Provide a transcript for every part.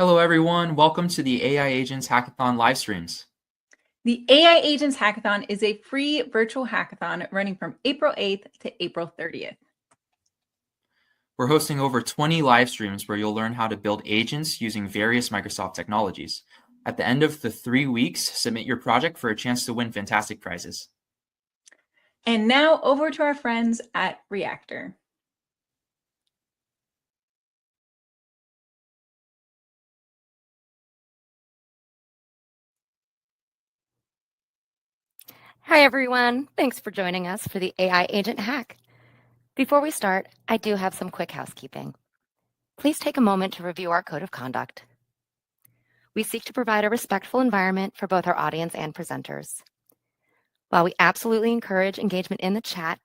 Hello, everyone. Welcome to the AI Agents Hackathon live streams. The AI Agents Hackathon is a free virtual hackathon running from April 8th to April 30th. We're hosting over 20 live streams where you'll learn how to build agents using various Microsoft technologies. At the end of the 3 weeks, submit your project for a chance to win fantastic prizes. And now over to our friends at Reactor. Hi, everyone. Thanks for joining us for the AI Agent Hack. Before we start, I do have some quick housekeeping. Please take a moment to review our code of conduct. We seek to provide a respectful environment for both our audience and presenters. While we absolutely encourage engagement in the chat,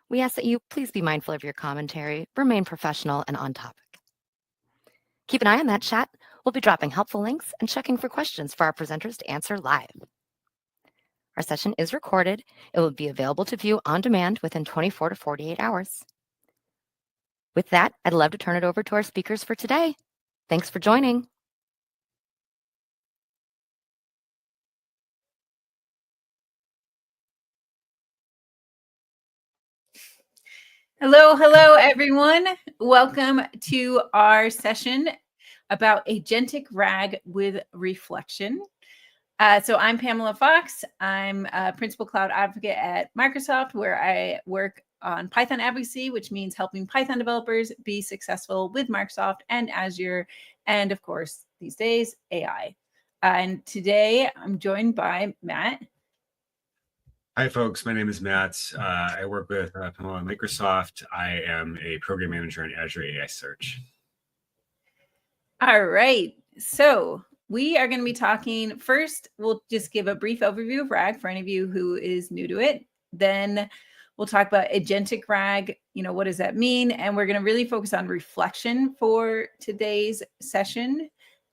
we ask that you please be mindful of your commentary, remain professional and on topic. Keep an eye on that chat. We'll be dropping helpful links and checking for questions for our presenters to answer live. Our session is recorded. It will be available to view on demand within 24 to 48 hours. With that, I'd love to turn it over to our speakers for today. Thanks for joining. Hello, everyone. Welcome to our session about Agentic RAG with reflection. So I'm Pamela Fox. I'm a principal cloud advocate at Microsoft, where I work on Python advocacy, which means helping Python developers be successful with Microsoft and Azure, and of course, these days, AI. And today I'm joined by Matt. Hi, folks. My name is Matt. I work with Pamela at Microsoft. I am a program manager in Azure AI Search. All right. So we are going to be talking first. We'll just give a brief overview of RAG for any of you who is new to it. Then we'll talk about agentic RAG. What does that mean? And we're going to really focus on reflection for today's session.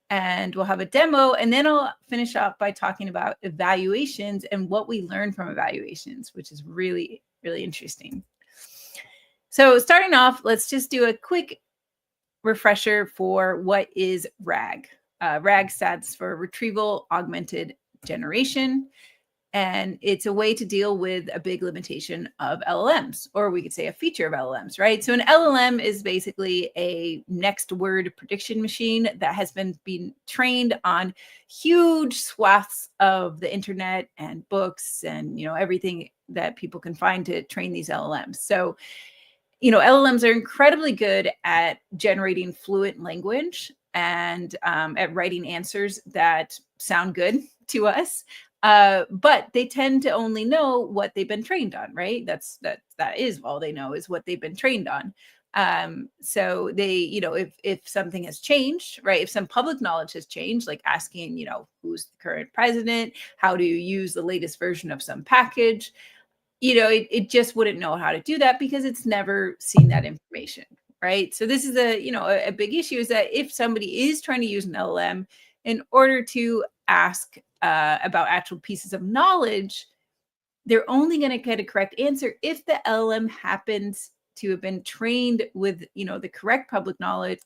And we'll have a demo. And then I'll finish up by talking about evaluations and what we learn from evaluations, which is really, really interesting. So starting off, let's just do a quick refresher for what is RAG. RAG stands for Retrieval Augmented Generation, and it's a way to deal with a big limitation of LLMs, or we could say a feature of LLMs, right? So an LLM is basically a next word prediction machine that has been trained on huge swaths of the internet and books and everything that people can find to train these LLMs. So LLMs are incredibly good at generating fluent language and at writing answers that sound good to us. But they tend to only know what they've been trained on, right? That is all they know is what they've been trained on. So they, if something has changed, right? If some public knowledge has changed, like asking, who's the current president, how do you use the latest version of some package, it just wouldn't know how to do that because it's never seen that information, right? So this is a big issue, is that if somebody is trying to use an LLM in order to ask about actual pieces of knowledge, they're only going to get a correct answer if the LLM happens to have been trained with, the correct public knowledge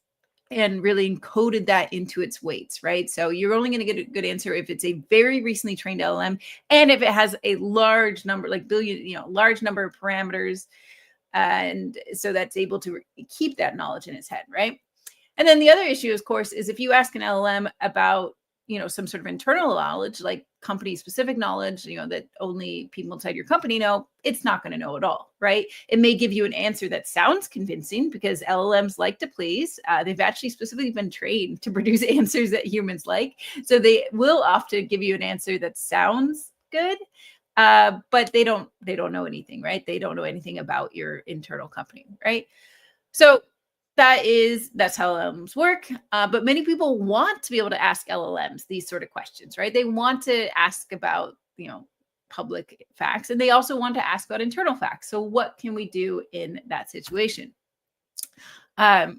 and really encoded that into its weights, right? So you're only going to get a good answer if it's a very recently trained LLM and if it has a large number, like large number of parameters, and so that's able to keep that knowledge in its head, right? And then the other issue, of course, is if you ask an LLM about some sort of internal knowledge, like company specific knowledge, that only people inside your company know, it's not going to know at all, right? It may give you an answer that sounds convincing because LLMs like to please. They've actually specifically been trained to produce answers that humans like. So they will often give you an answer that sounds good, but they don't know anything, right? They don't know anything about your internal company, right? So that's how LLMs work. But many people want to be able to ask LLMs these sort of questions, right? They want to ask about, public facts, and they also want to ask about internal facts. So what can we do in that situation?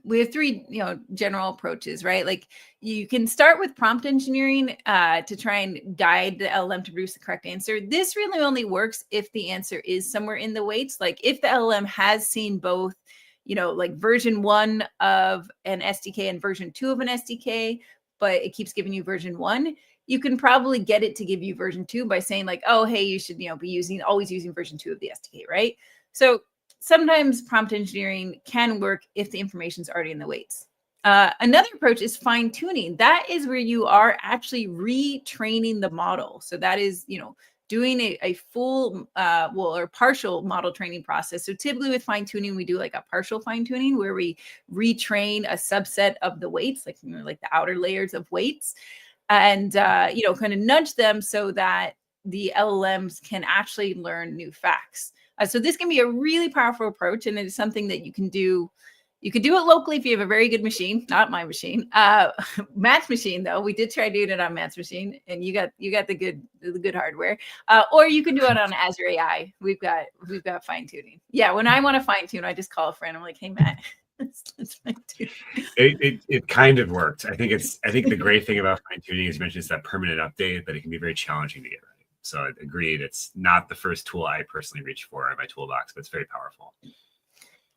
We have three, general approaches, right? Like you can start with prompt engineering to try and guide the LLM to produce the correct answer. This really only works if the answer is somewhere in the weights. Like if the LLM has seen both, like version 1 of an SDK and version 2 of an SDK, but it keeps giving you version 1, you can probably get it to give you version 2 by saying like, oh, hey, you should, be always using version 2 of the SDK, right? So sometimes prompt engineering can work if the information's already in the weights. Another approach is fine tuning. That is where you are actually retraining the model. So that is, doing a full or partial model training process. So typically with fine tuning, we do like a partial fine tuning where we retrain a subset of the weights, like the outer layers of weights, and kind of nudge them so that the LLMs can actually learn new facts. So this can be a really powerful approach, and it is something that you can do. You could do it locally if you have a very good machine, not my machine. Matt's machine, though, we did try doing it on Matt's machine, and you got the good hardware. Or you can do it on Azure AI. We've got fine tuning. Yeah, when I want to fine tune, I just call a friend. I'm like, hey Matt, let's fine tune. It kind of worked. I think the great thing about fine tuning is you mentioned it's that permanent update, but it can be very challenging to get right. So I agreed. It's not the first tool I personally reach for in my toolbox, but it's very powerful.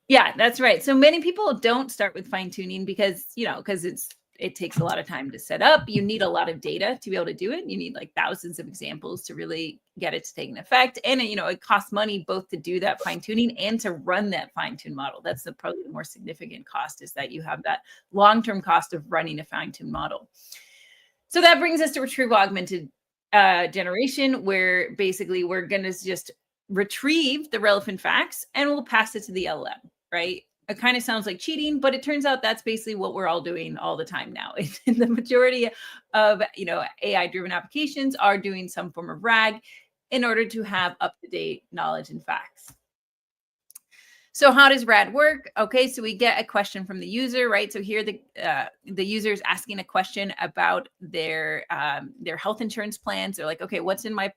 Yeah, that's right. So many people don't start with fine tuning because it takes a lot of time to set up. You need a lot of data to be able to do it. You need like thousands of examples to really get it to take an effect. And it costs money both to do that fine tuning and to run that fine tune model. That's probably the more significant cost, is that you have that long-term cost of running a fine tune model. So that brings us to retrieval augmented generation, where basically we're going to just retrieve the relevant facts and we'll pass it to the LLM, right? It kind of sounds like cheating, but it turns out that's basically what we're all doing all the time now. The majority of AI-driven applications are doing some form of RAG in order to have up-to-date knowledge and facts. So how does RAG work? Okay, so we get a question from the user, right? So here the user is asking a question about their health insurance plans. They're like, okay, what's in my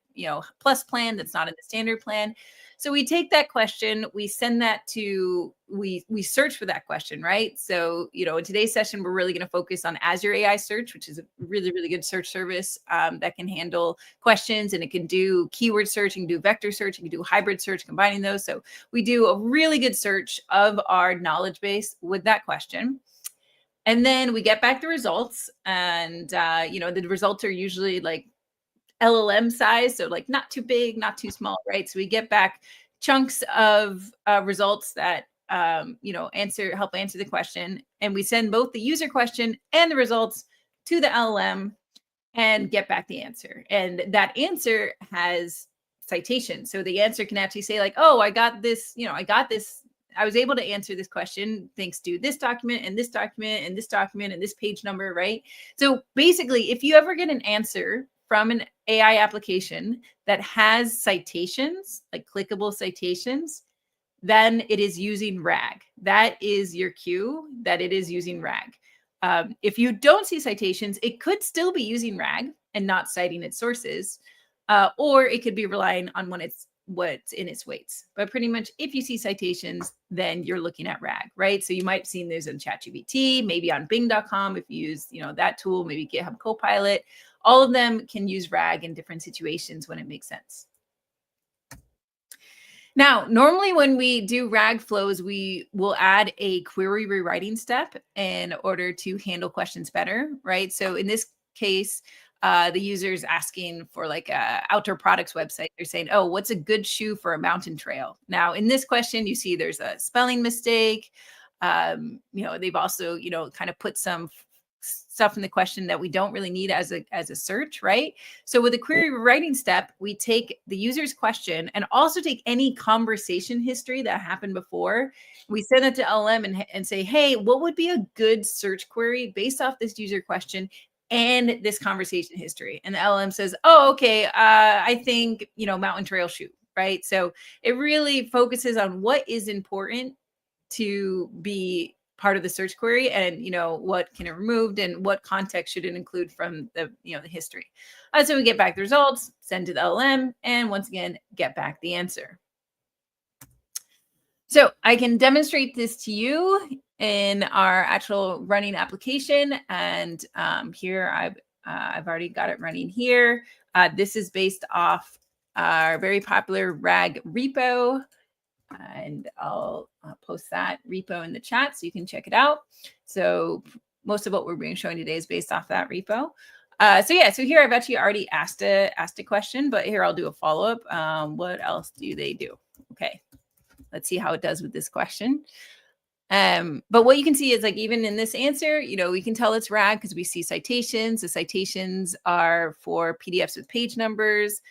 plus plan that's not in the standard plan? So we take that question, we send that to, we search for that question, right? So, in today's session, we're really going to focus on Azure AI Search, which is a really, really good search service that can handle questions, and it can do keyword search, it can do vector search, it can do hybrid search, combining those. So we do a really good search of our knowledge base with that question. And then we get back the results, and, the results are usually like LLM size, so like not too big, not too small, right? So we get back chunks of results that help answer the question, and we send both the user question and the results to the LLM and get back the answer. And that answer has citation, so the answer can actually say like, oh, I got this. I was able to answer this question thanks to this document and this document and this document and this page number, right? So basically, if you ever get an answer from an AI application that has citations, like clickable citations, then it is using RAG. That is your cue that it is using RAG. If you don't see citations, it could still be using RAG and not citing its sources, or it could be relying on what's in its weights. But pretty much if you see citations, then you're looking at RAG, right? So you might have seen those in ChatGPT, maybe on Bing.com if you use that tool, maybe GitHub Copilot. All of them can use RAG in different situations when it makes sense. Now, normally when we do RAG flows, we will add a query rewriting step in order to handle questions better, right? So in this case, the user is asking for like a outdoor products website. They're saying, oh, what's a good shoe for a mountain trail? Now, in this question, you see there's a spelling mistake. They've also, kind of put some stuff in the question that we don't really need as a search, right? So with the query rewriting step, we take the user's question and also take any conversation history that happened before. We send it to LLM and say, hey, what would be a good search query based off this user question and this conversation history? And the LLM says, oh, okay, I think, mountain trail shoe, right? So it really focuses on what is important to be part of the search query, and what can it removed and what context should it include from the the history. So we get back the results, send to the LLM, and once again get back the answer. So I can demonstrate this to you in our actual running application, and here I've already got it running here. This is based off our very popular RAG repo. And I'll post that repo in the chat so you can check it out. So most of what we're being shown today is based off that repo. So here I've actually already asked a question, but here I'll do a follow-up. What else do they do? Okay, let's see how it does with this question. But what you can see is like, even in this answer, we can tell it's RAG because we see citations. The citations are for PDFs with page numbers.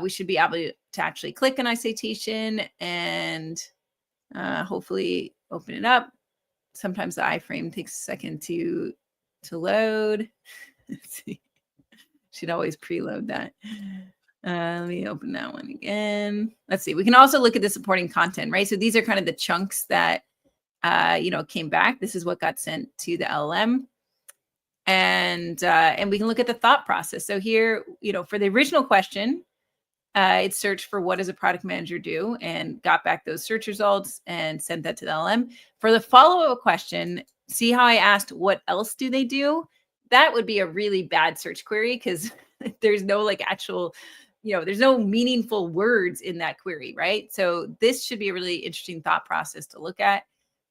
We should be able to actually click on a citation and hopefully open it up. Sometimes the iframe takes a second to load. Let's see. Should always preload that. Let me open that one again. Let's see. We can also look at the supporting content, right? So these are kind of the chunks that came back. This is what got sent to the LLM. And we can look at the thought process. So here, for the original question, it searched for what does a product manager do and got back those search results and sent that to the LLM. For the follow-up question, see how I asked what else do they do? That would be a really bad search query because there's no actual, there's no meaningful words in that query, right? So this should be a really interesting thought process to look at.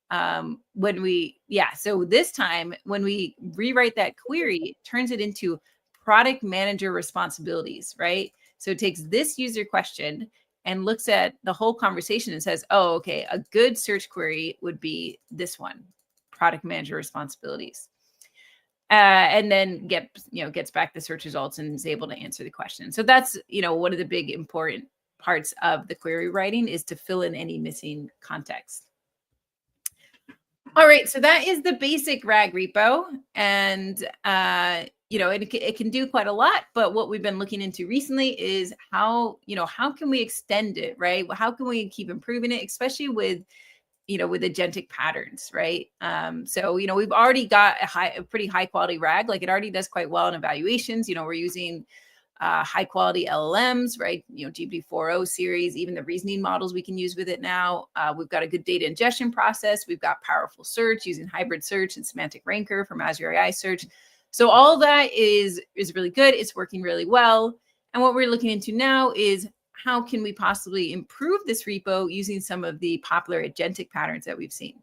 So this time when we rewrite that query, it turns it into product manager responsibilities, right? So it takes this user question and looks at the whole conversation and says, oh, okay, a good search query would be this one, product manager responsibilities. And then gets back the search results and is able to answer the question. So that's, one of the big important parts of the query writing is to fill in any missing context. All right, so that is the basic RAG repo. And, it can do quite a lot, but what we've been looking into recently is how can we extend it, right? How can we keep improving it, especially with agentic patterns, right? So, we've already got a pretty high quality RAG, like it already does quite well in evaluations. We're using high quality LLMs, right? GPT-4o series, even the reasoning models we can use with it now. We've got a good data ingestion process. We've got powerful search using hybrid search and semantic ranker from Azure AI Search. So all that is really good. It's working really well. And what we're looking into now is how can we possibly improve this repo using some of the popular agentic patterns that we've seen.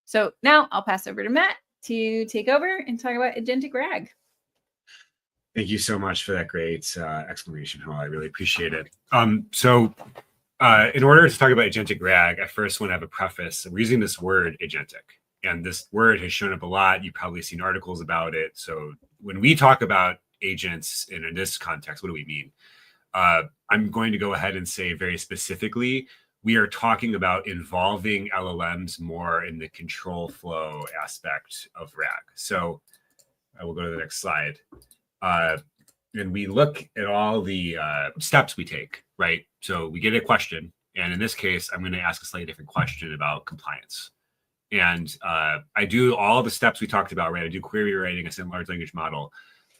So now I'll pass over to Matt to take over and talk about agentic RAG. Thank you so much for that great explanation, Hal. I really appreciate it. In order to talk about agentic RAG, I first want to have a preface. We're using this word agentic, and this word has shown up a lot. You've probably seen articles about it. So when we talk about agents in this context, what do we mean? I'm going to go ahead and say very specifically, we are talking about involving LLMs more in the control flow aspect of RAG. So I will go to the next slide. And we look at all the steps we take, right? So we get a question. And in this case, I'm going to ask a slightly different question about compliance. And I do all the steps we talked about, right? I do query writing, I send large language model.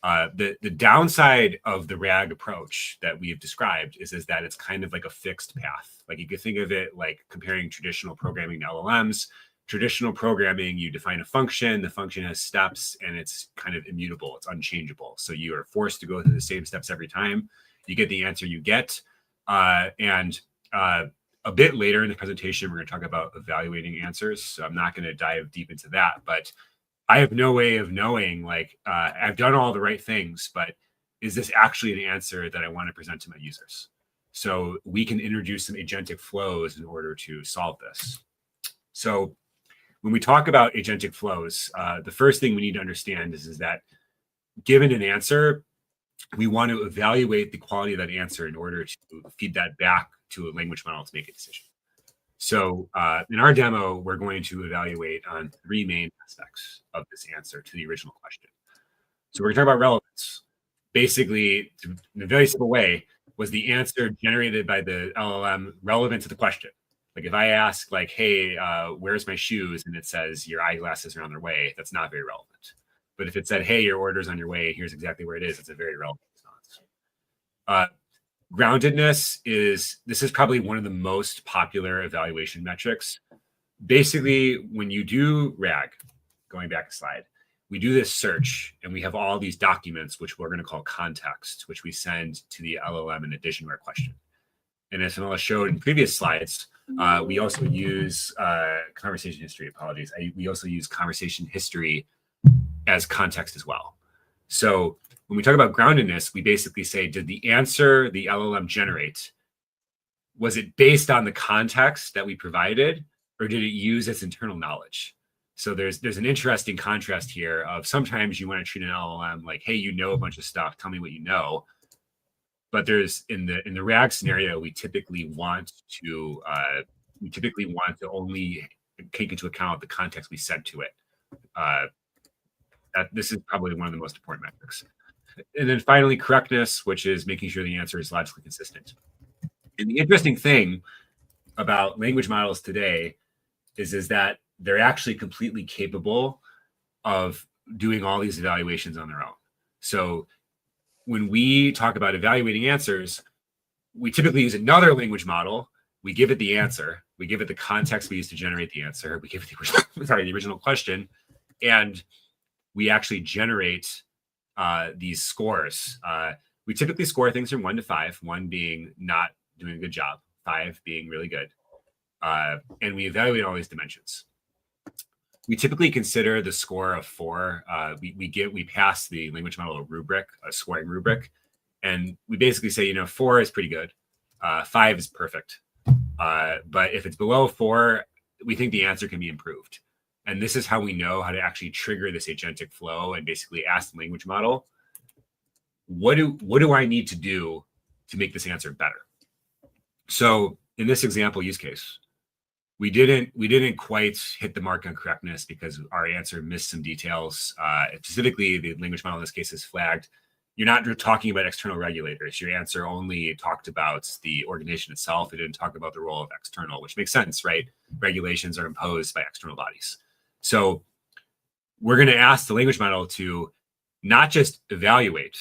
The downside of the RAG approach that we've described is that it's kind of like a fixed path. Like you could think of it like comparing traditional programming to LLMs. Traditional programming, you define a function, the function has steps, and it's kind of immutable, it's unchangeable. So you are forced to go through the same steps every time. You get the answer you get. A bit later in the presentation, we're going to talk about evaluating answers. So I'm not going to dive deep into that, but I have no way of knowing, like, I've done all the right things, but is this actually an answer that I want to present to my users? So we can introduce some agentic flows in order to solve this. So when we talk about agentic flows, the first thing we need to understand is that given an answer, we want to evaluate the quality of that answer in order to feed that back to a language model to make a decision. So in our demo, we're going to evaluate on three main aspects of this answer to the original question. So we're going to talk about relevance. Basically, in a very simple way, was the answer generated by the LLM relevant to the question? Like if I ask like, hey, where's my shoes? And it says your eyeglasses are on their way, that's not very relevant. But if it said, hey, your order's on your way, here's exactly where it is, it's a very relevant response. Groundedness this is probably one of the most popular evaluation metrics. Basically, when you do RAG, going back a slide, we do this search and we have all these documents, which we're going to call context, which we send to the LLM in addition to our question. And as Fenella showed in previous slides, we also use conversation history, we also use conversation history as context as well. So when we talk about groundedness, we basically say, did the answer the LLM generate, was it based on the context that we provided, or did it use its internal knowledge? So there's an interesting contrast here of sometimes you want to treat an LLM like, hey, you know a bunch of stuff, tell me what you know. But there's in the RAG scenario, we typically want to only take into account the context we set to it. This is probably one of the most important metrics. And then finally, correctness, which is making sure the answer is logically consistent. And the interesting thing about language models today is that they're actually completely capable of doing all these evaluations on their own. So when we talk about evaluating answers, we typically use another language model. We give it the answer. We give it the context we use to generate the answer. We give it the original question, and we actually generate these scores. We typically score things from 1 to 5, 1 being not doing a good job, 5 being really good. And we evaluate all these dimensions. We typically consider the score of 4. We pass the language model a rubric, a scoring rubric, and we basically say, 4 is pretty good, 5 is perfect. But if it's below 4, we think the answer can be improved. And this is how we know how to actually trigger this agentic flow and basically ask the language model, what do I need to do to make this answer better? So in this example use case, we didn't quite hit the mark on correctness because our answer missed some details. Specifically, the language model in this case is flagged. You're not talking about external regulators. Your answer only talked about the organization itself. It didn't talk about the role of external, which makes sense, right? Regulations are imposed by external bodies. So we're going to ask the language model to not just evaluate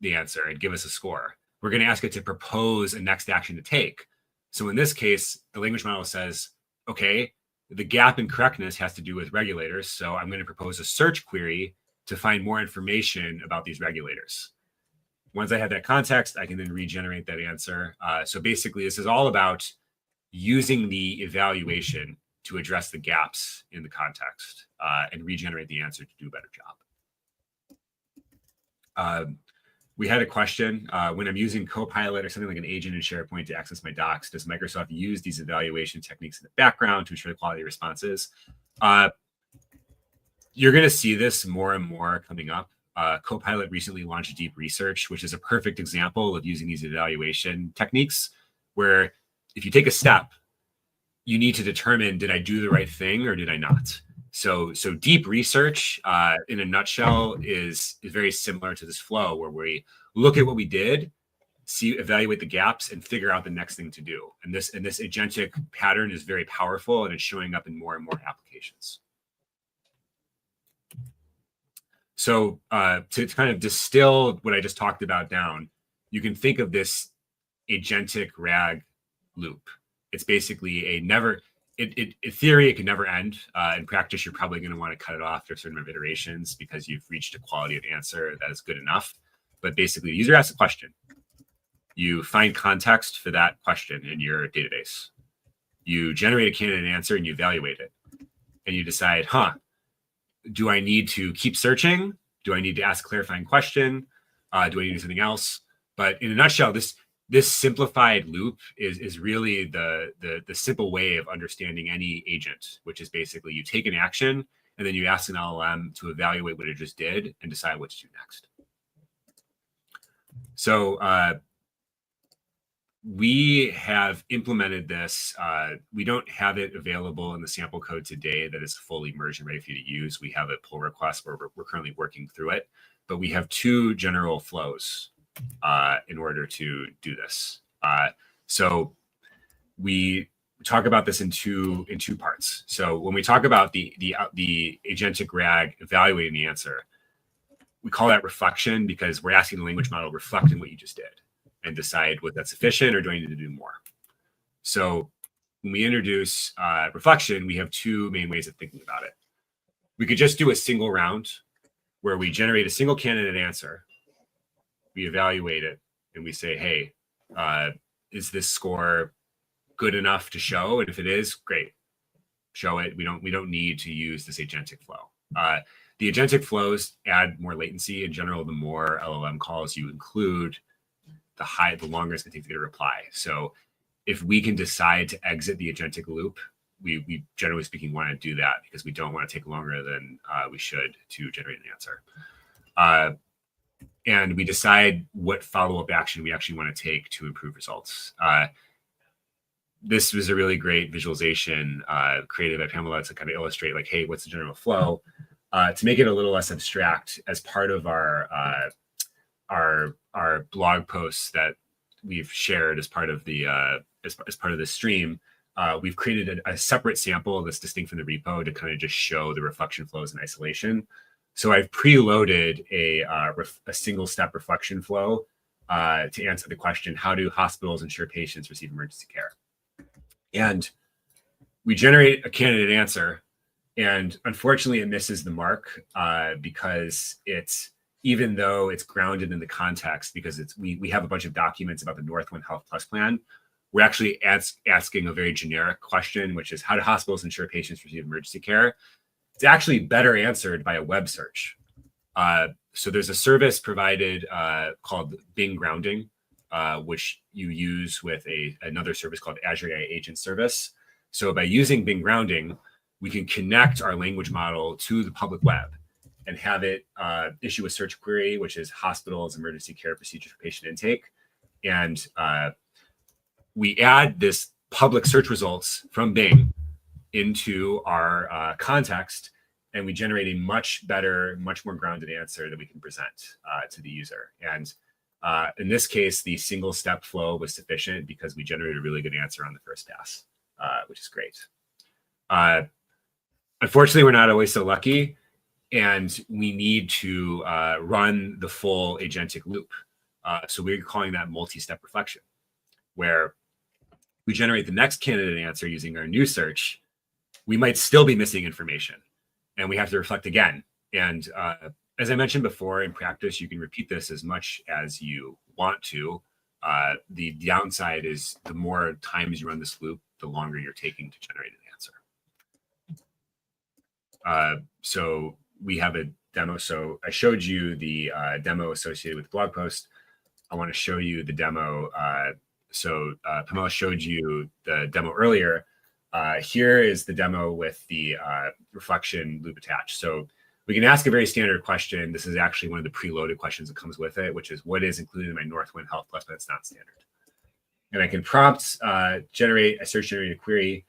the answer and give us a score. We're going to ask it to propose a next action to take. So in this case, the language model says, okay, the gap in correctness has to do with regulators. So I'm going to propose a search query to find more information about these regulators. Once I have that context, I can then regenerate that answer. So basically, this is all about using the evaluation to address the gaps in the context and regenerate the answer to do a better job. We had a question, when I'm using Copilot or something like an agent in SharePoint to access my docs, does Microsoft use these evaluation techniques in the background to ensure the quality of responses? You're going to see this more and more coming up. Copilot recently launched Deep Research, which is a perfect example of using these evaluation techniques, where if you take a step, you need to determine, did I do the right thing or did I not? So deep research, in a nutshell, is very similar to this flow where we look at what we did, evaluate the gaps, and figure out the next thing to do. And this agentic pattern is very powerful, and it's showing up in more and more applications. So to kind of distill what I just talked about down, you can think of this agentic RAG loop. It's basically in theory, it can never end. In practice, you're probably going to want to cut it off after a certain number of iterations because you've reached a quality of answer that is good enough. But basically, the user asks a question. You find context for that question in your database. You generate a candidate answer and you evaluate it. And you decide, do I need to keep searching? Do I need to ask a clarifying question? Do I need to do something else? But in a nutshell, this simplified loop is really the simple way of understanding any agent, which is basically you take an action and then you ask an LLM to evaluate what it just did and decide what to do next. So we have implemented this. We don't have it available in the sample code today that is fully merged and ready for you to use. We have a pull request where we're currently working through it, but we have 2 general flows in order to do this. So we talk about this in two parts. So when we talk about the agentic RAG evaluating the answer, we call that reflection because we're asking the language model to reflect on what you just did and decide whether that's sufficient or do I need to do more. So when we introduce reflection, we have 2 main ways of thinking about it. We could just do a single round where we generate a single candidate answer. We evaluate it and we say, hey, is this score good enough to show? And if it is, great, show it. We don't need to use this agentic flow. The agentic flows add more latency. In general, the more LLM calls you include, the longer it's going to take to get a reply. So if we can decide to exit the agentic loop, we generally speaking want to do that because we don't want to take longer than we should to generate an answer. And we decide what follow-up action we actually want to take to improve results. This was a really great visualization created by Pamela to kind of illustrate like, hey, what's the general flow? To make it a little less abstract, as part of our blog posts that we've shared as part of the as part of the stream, we've created a separate sample that's distinct from the repo to kind of just show the reflection flows in isolation. So I've preloaded a single step reflection flow to answer the question, how do hospitals ensure patients receive emergency care? And we generate a candidate answer. And unfortunately, it misses the mark because even though it's grounded in the context, because we have a bunch of documents about the Northwind Health Plus plan, we're actually asking a very generic question, which is how do hospitals ensure patients receive emergency care? It's actually better answered by a web search. So there's a service provided called Bing Grounding, which you use with another service called Azure AI Agent Service. So by using Bing Grounding, we can connect our language model to the public web and have it issue a search query, which is hospitals, emergency care procedures for patient intake. And we add this public search results from Bing into our context, and we generate a much better, much more grounded answer that we can present to the user. And in this case, the single step flow was sufficient because we generated a really good answer on the first pass, which is great. Unfortunately, we're not always so lucky, and we need to run the full agentic loop. So we're calling that multi-step reflection, where we generate the next candidate answer using our new search. We might still be missing information, and we have to reflect again. And as I mentioned before, in practice, you can repeat this as much as you want to. The downside is the more times you run this loop, the longer you're taking to generate an answer. So we have a demo. So I showed you the demo associated with the blog post. I want to show you the demo. So Pamela showed you the demo earlier. Here is the demo with the reflection loop attached. So we can ask a very standard question. This is actually one of the preloaded questions that comes with it, which is what is included in my Northwind Health Plus, but it's not standard. And I can prompt generate a search generated query.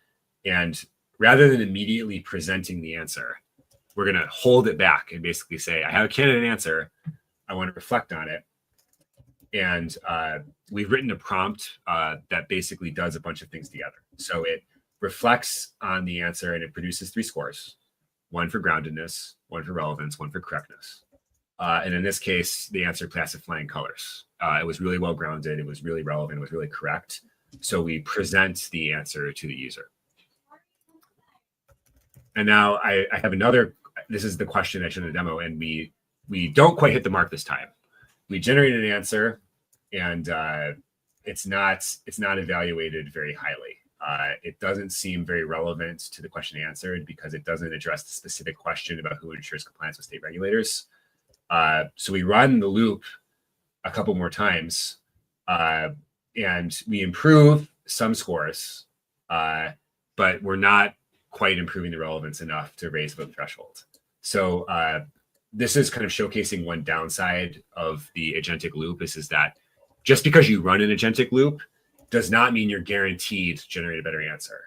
And rather than immediately presenting the answer, we're going to hold it back and basically say, I have a candidate answer. I want to reflect on it. And we've written a prompt that basically does a bunch of things together. So it reflects on the answer and it produces 3 scores, 1 for groundedness, 1 for relevance, 1 for correctness. And in this case, the answer passed with flying colors. It was really well grounded. It was really relevant. It was really correct. So we present the answer to the user. And now I have another, this is the question I showed in the demo, and we don't quite hit the mark this time. We generated an answer, and it's not evaluated very highly. It doesn't seem very relevant to the question answered because it doesn't address the specific question about who ensures compliance with state regulators. So we run the loop a couple more times, and we improve some scores, but we're not quite improving the relevance enough to raise the threshold. So this is kind of showcasing one downside of the agentic loop is that just because you run an agentic loop does not mean you're guaranteed to generate a better answer.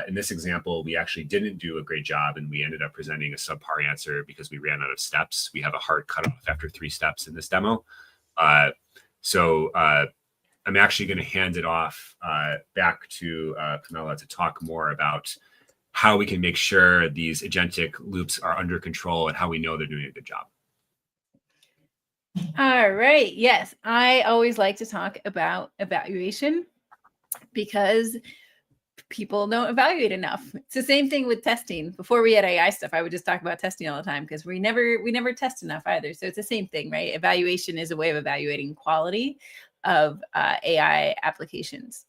In this example, we actually didn't do a great job, and we ended up presenting a subpar answer because we ran out of steps. We have a hard cutoff after 3 steps in this demo. So I'm actually going to hand it off back to Pamela to talk more about how we can make sure these agentic loops are under control and how we know they're doing a good job. All right. Yes, I always like to talk about evaluation because people don't evaluate enough. It's the same thing with testing. Before we had AI stuff, I would just talk about testing all the time because we never test enough either. So it's the same thing, right? Evaluation is a way of evaluating quality of AI applications.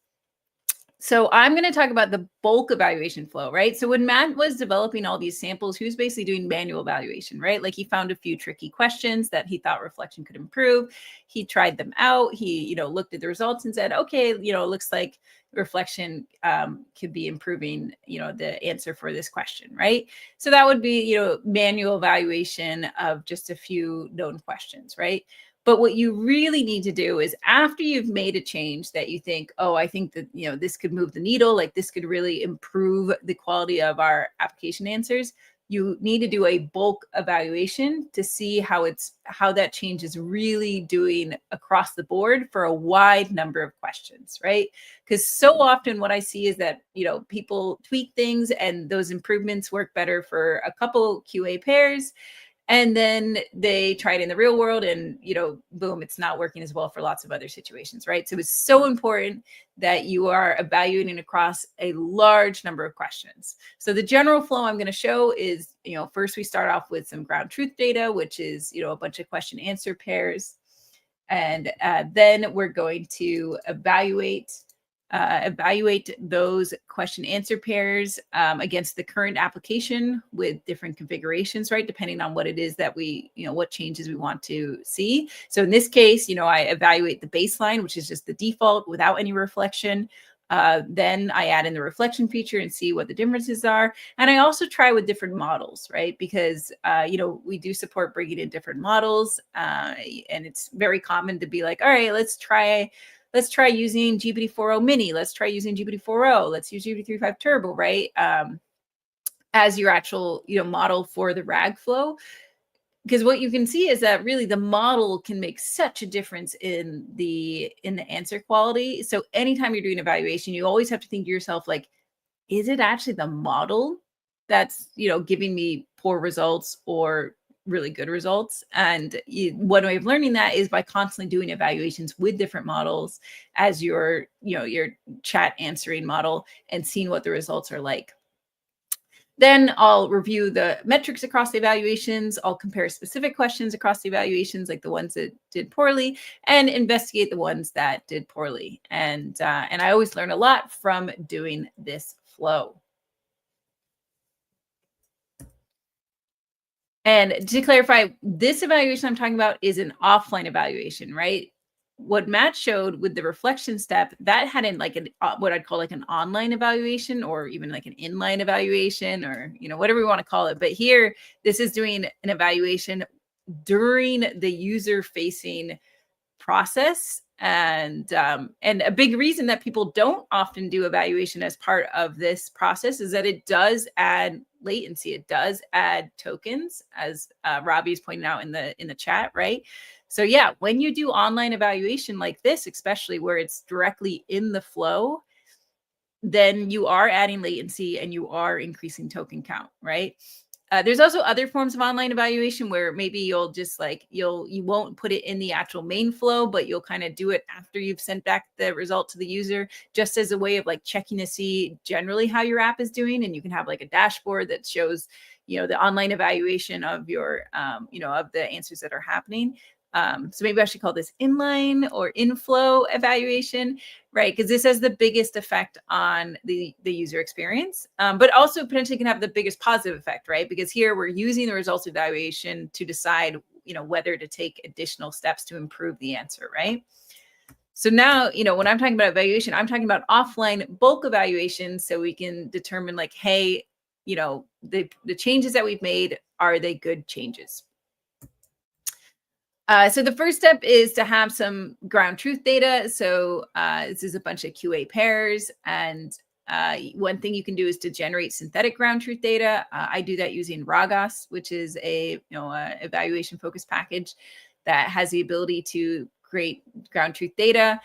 So I'm going to talk about the bulk evaluation flow, right? So when Matt was developing all these samples, he was basically doing manual evaluation, right? Like he found a few tricky questions that he thought reflection could improve. He tried them out. He, looked at the results and said, okay, it looks like reflection could be improving, the answer for this question, right? So that would be, manual evaluation of just a few known questions, right? But what you really need to do is after you've made a change that you think, oh, I think that, this could move the needle, like this could really improve the quality of our application answers, you need to do a bulk evaluation to see how that change is really doing across the board for a wide number of questions, right? Because so often what I see is that, people tweak things and those improvements work better for a couple QA pairs. And then they try it in the real world and, boom, it's not working as well for lots of other situations, right? So it's so important that you are evaluating across a large number of questions. So the general flow I'm going to show is, first we start off with some ground truth data, which is, a bunch of question answer pairs. And then we're going to evaluate those question answer pairs against the current application with different configurations, right? Depending on what it is that we, what changes we want to see. So in this case, I evaluate the baseline, which is just the default without any reflection. Then I add in the reflection feature and see what the differences are. And I also try with different models, right? Because, we do support bringing in different models. And it's very common to be like, all right, let's try using GPT-4o mini. Let's try using GPT-4o. Let's use GPT-3.5 Turbo, right? As your actual, model for the RAG flow. Because what you can see is that really the model can make such a difference in the answer quality. So anytime you're doing evaluation, you always have to think to yourself, like, is it actually the model that's, giving me poor results or really good results? And one way of learning that is by constantly doing evaluations with different models as your chat answering model and seeing what the results are like. Then I'll review the metrics across the evaluations. I'll compare specific questions across the evaluations, like the ones that did poorly, and investigate the ones that did poorly. And I always learn a lot from doing this flow. And to clarify, this evaluation I'm talking about is an offline evaluation, right? What Matt showed with the reflection step, that had what I'd call like an online evaluation or even like an inline evaluation or, whatever we want to call it. But here, this is doing an evaluation during the user-facing process. And a big reason that people don't often do evaluation as part of this process is that it does add latency. It does add tokens, as Robbie's pointing out in the chat, right? So yeah, when you do online evaluation like this, especially where it's directly in the flow, then you are adding latency and you are increasing token count, right? There's also other forms of online evaluation where maybe you'll just you won't put it in the actual main flow, but you'll kind of do it after you've sent back the result to the user, just as a way of checking to see generally how your app is doing. And you can have a dashboard that shows, the online evaluation of your, of the answers that are happening. So maybe I should call this inline or inflow evaluation, right? Because this has the biggest effect on the user experience, but also potentially can have the biggest positive effect, right? Because here we're using the results of evaluation to decide, whether to take additional steps to improve the answer, right? So now, when I'm talking about evaluation, I'm talking about offline bulk evaluation, so we can determine hey, the changes that we've made, are they good changes? So the first step is to have some ground truth data. So this is a bunch of QA pairs. And one thing you can do is to generate synthetic ground truth data. I do that using Ragos, which is a evaluation focused package that has the ability to create ground truth data.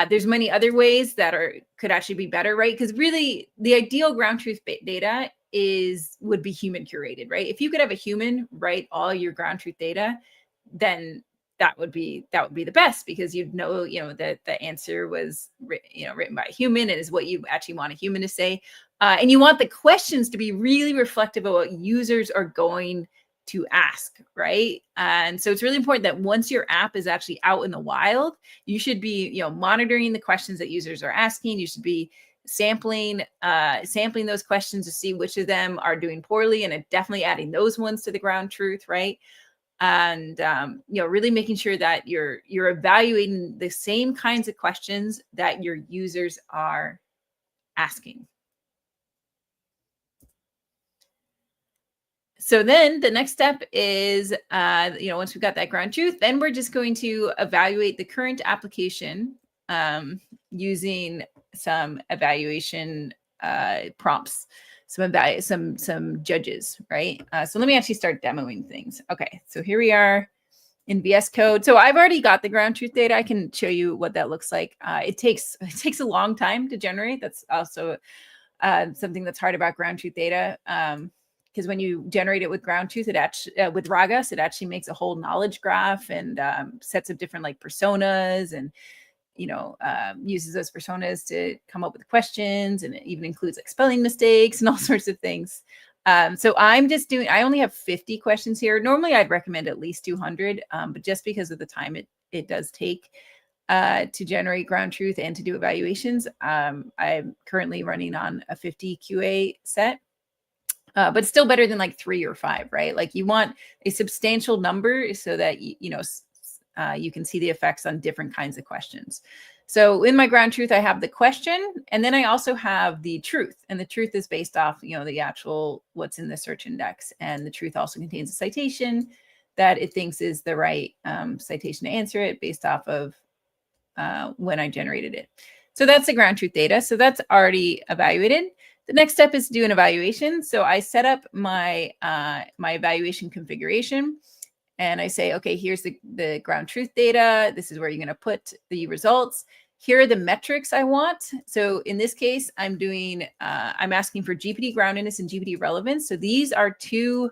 There's many other ways that could actually be better, right? Because really the ideal ground truth data would be human curated, right? If you could have a human write all your ground truth data, then that would be the best, because you'd know that the answer was written by a human and is what you actually want a human to say, and you want the questions to be really reflective of what users are going to ask, right? And so it's really important that once your app is actually out in the wild, you should be monitoring the questions that users are asking. You should be sampling those questions to see which of them are doing poorly, and definitely adding those ones to the ground truth, right? And really making sure that you're evaluating the same kinds of questions that your users are asking. So then the next step is, once we've got that ground truth, then we're just going to evaluate the current application using some evaluation prompts, some judges, right? So let me actually start demoing things. Okay, so here we are in VS Code. So I've already got the ground truth data. I can show you what that looks like. It takes a long time to generate. That's also something that's hard about ground truth data. Because when you generate it with ground truth, with RAGAS, it actually makes a whole knowledge graph and sets of different like personas, and uses those personas to come up with questions, and it even includes like spelling mistakes and all sorts of things. So I only have 50 questions here. Normally I'd recommend at least 200, but just because of the time it does take to generate ground truth and to do evaluations, I'm currently running on a 50 QA set. But still better than like 3 or 5, right? Like you want a substantial number so that you can see the effects on different kinds of questions. So in my ground truth, I have the question, and then I also have the truth, and the truth is based off the actual what's in the search index, and the truth also contains a citation that it thinks is the right citation to answer it based off of when I generated it. So that's the ground truth data. So that's already evaluated. The next step is to do an evaluation. So I set up my my evaluation configuration, and I say, okay, here's the ground truth data. This is where you're going to put the results. Here are the metrics I want. So in this case, I'm asking for GPT groundedness and GPT relevance. So these are two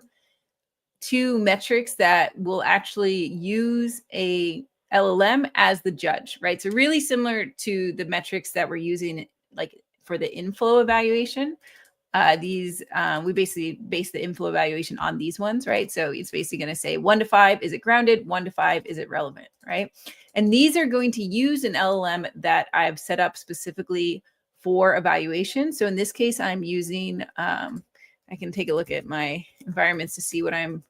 metrics that will actually use a LLM as the judge, right? So really similar to the metrics that we're using like for the inflow evaluation. We basically base the inflow evaluation on these ones, right? So it's basically going to say 1 to 5, is it grounded? 1 to 5, is it relevant, right? And these are going to use an LLM that I've set up specifically for evaluation. So in this case, I'm using, I can take a look at my environments to see what I'm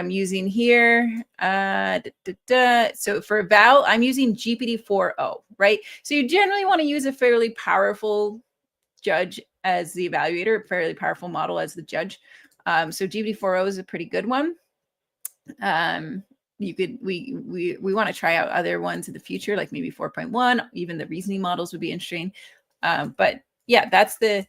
using here. So for eval, I'm using GPT-4o, right? So you generally want to use a fairly powerful judge as the evaluator, a fairly powerful model as the judge. So GPT-4o is a pretty good one. We want to try out other ones in the future, like maybe 4.1, even the reasoning models would be interesting. But yeah, that's the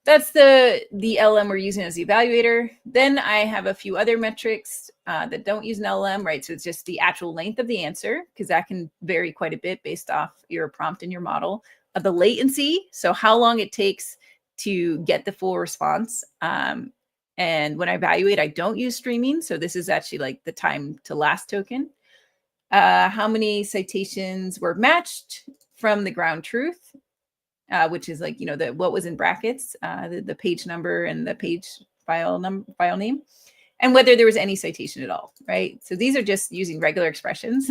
LLM we're using as the evaluator. Then I have a few other metrics that don't use an LLM, right? So it's just the actual length of the answer, because that can vary quite a bit based off your prompt in your model. The latency, so how long it takes to get the full response. And when I evaluate, I don't use streaming. So this is actually like the time to last token. How many citations were matched from the ground truth, which is like, what was in brackets, the page number and the page file name, and whether there was any citation at all, right? So these are just using regular expressions.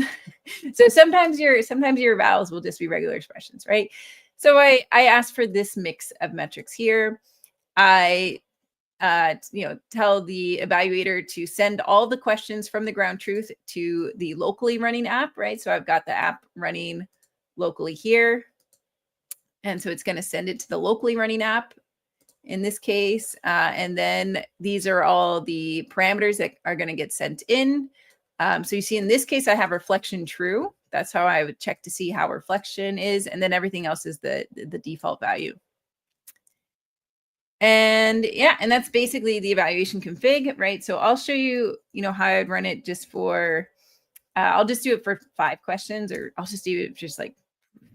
So sometimes your evals will just be regular expressions, right? So I asked for this mix of metrics here. I tell the evaluator to send all the questions from the ground truth to the locally running app, right? So I've got the app running locally here. And so it's going to send it to the locally running app in this case. And then these are all the parameters that are going to get sent in. So you see in this case, I have reflection true. That's how I would check to see how reflection is. And then everything else is the default value. And yeah, and that's basically the evaluation config, right? So I'll show you, how I'd run it just for, I'll just do it for 5 questions, or I'll just do it just like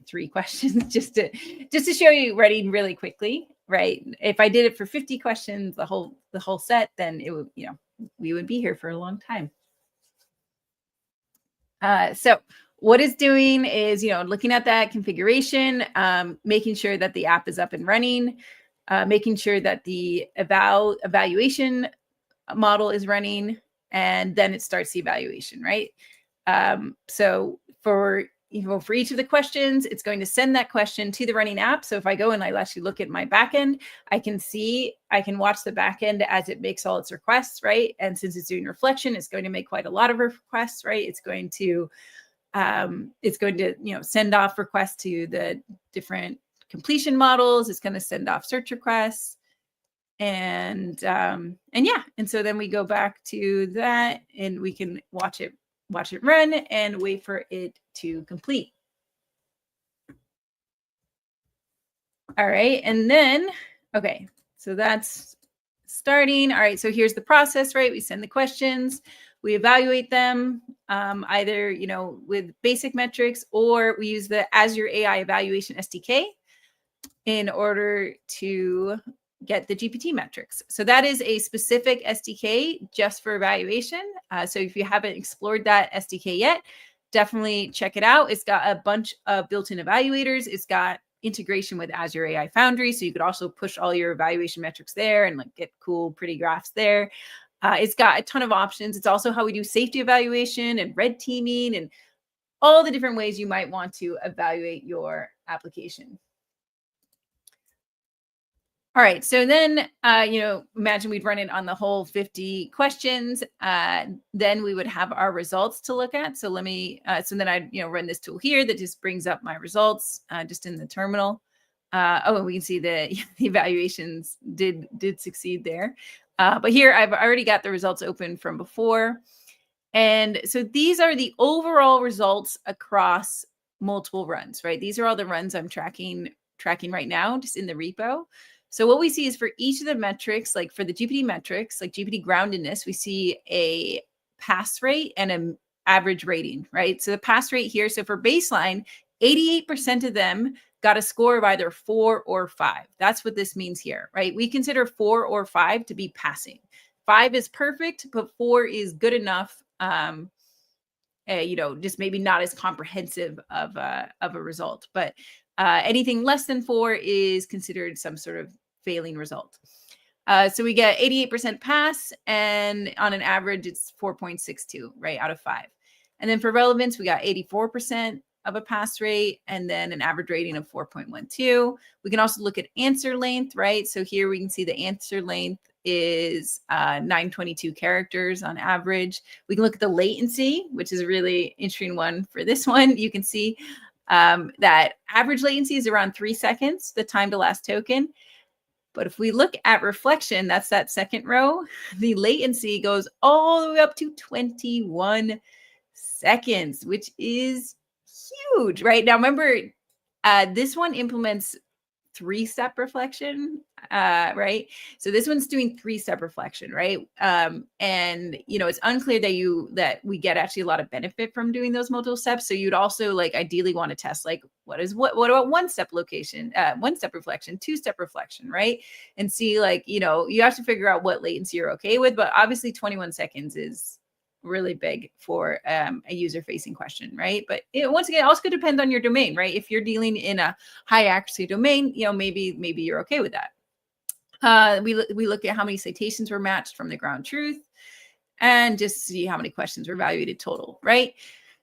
3 questions just to show you running really quickly, right? If I did it for 50 questions, the whole set, then it would, we would be here for a long time. So what it's doing is, looking at that configuration, making sure that the app is up and running, making sure that the evaluation model is running, and then it starts the evaluation, right? So for for each of the questions, it's going to send that question to the running app. So if I go and I actually look at my backend, I can watch the backend as it makes all its requests, right? And since it's doing reflection, it's going to make quite a lot of requests, right? It's going to send off requests to the different completion models. It's going to send off search requests. And so then we go back to that and we can watch it run and wait for it to complete. All right. And then, okay, so that's starting. All right. So here's the process, right? We send the questions, we evaluate them either, with basic metrics, or we use the Azure AI Evaluation SDK in order to get the GPT metrics. So that is a specific SDK just for evaluation. So if you haven't explored that SDK yet, definitely check it out. It's got a bunch of built-in evaluators. It's got integration with Azure AI Foundry. So you could also push all your evaluation metrics there and like get cool, pretty graphs there. It's got a ton of options. It's also how we do safety evaluation and red teaming and all the different ways you might want to evaluate your application. All right, so then, imagine we'd run it on the whole 50 questions. Then we would have our results to look at. So then I'd, run this tool here that just brings up my results just in the terminal. And we can see the evaluations did succeed there. But here I've already got the results open from before. And so these are the overall results across multiple runs, right? These are all the runs I'm tracking right now, just in the repo. So what we see is for each of the metrics, like for the GPT metrics, like GPT groundedness, we see a pass rate and an average rating, right? So the pass rate here, so for baseline, 88% of them got a score of either 4 or 5. That's what this means here, right? We consider 4 or 5 to be passing. 5 is perfect, but 4 is good enough. Just maybe not as comprehensive of a result, but anything less than 4 is considered some sort of failing result. So we get 88% pass, and on an average, it's 4.62, right, out of 5. And then for relevance, we got 84% of a pass rate, and then an average rating of 4.12. We can also look at answer length, right? So here we can see the answer length is 922 characters on average. We can look at the latency, which is a really interesting one for this one. You can see that average latency is around 3 seconds, the time to last token. But if we look at reflection, that's that second row, the latency goes all the way up to 21 seconds, which is huge, right? Now, remember, this one implements 3-step reflection, right? So this one's doing 3-step reflection, right? And it's unclear that we get actually a lot of benefit from doing those multiple steps. So you'd also ideally want to test what about 1-step location, 1-step reflection, 2-step reflection, right? And see you have to figure out what latency you're okay with, but obviously 21 seconds is really big for a user-facing question, right? But once again, it also could depend on your domain, right? If you're dealing in a high accuracy domain, maybe you're okay with that. We look at how many citations were matched from the ground truth, and just see how many questions were evaluated total, right?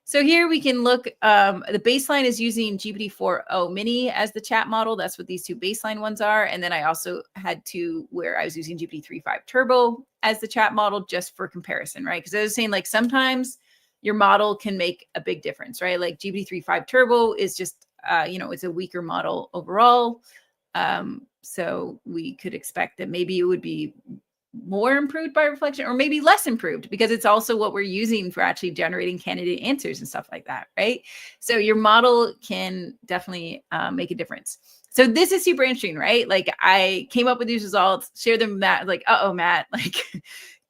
So here we can look, the baseline is using GPT-4o mini as the chat model. That's what these two baseline ones are. And then I also had two where I was using GPT-3.5 Turbo as the chat model just for comparison, right? Because I was saying sometimes your model can make a big difference, right? Like GPT-3.5 Turbo is just, it's a weaker model overall. So we could expect that maybe it would be more improved by reflection, or maybe less improved, because it's also what we're using for actually generating candidate answers and stuff like that, right? So your model can definitely make a difference. So this is super interesting, right? I came up with these results, shared them, Matt, Matt,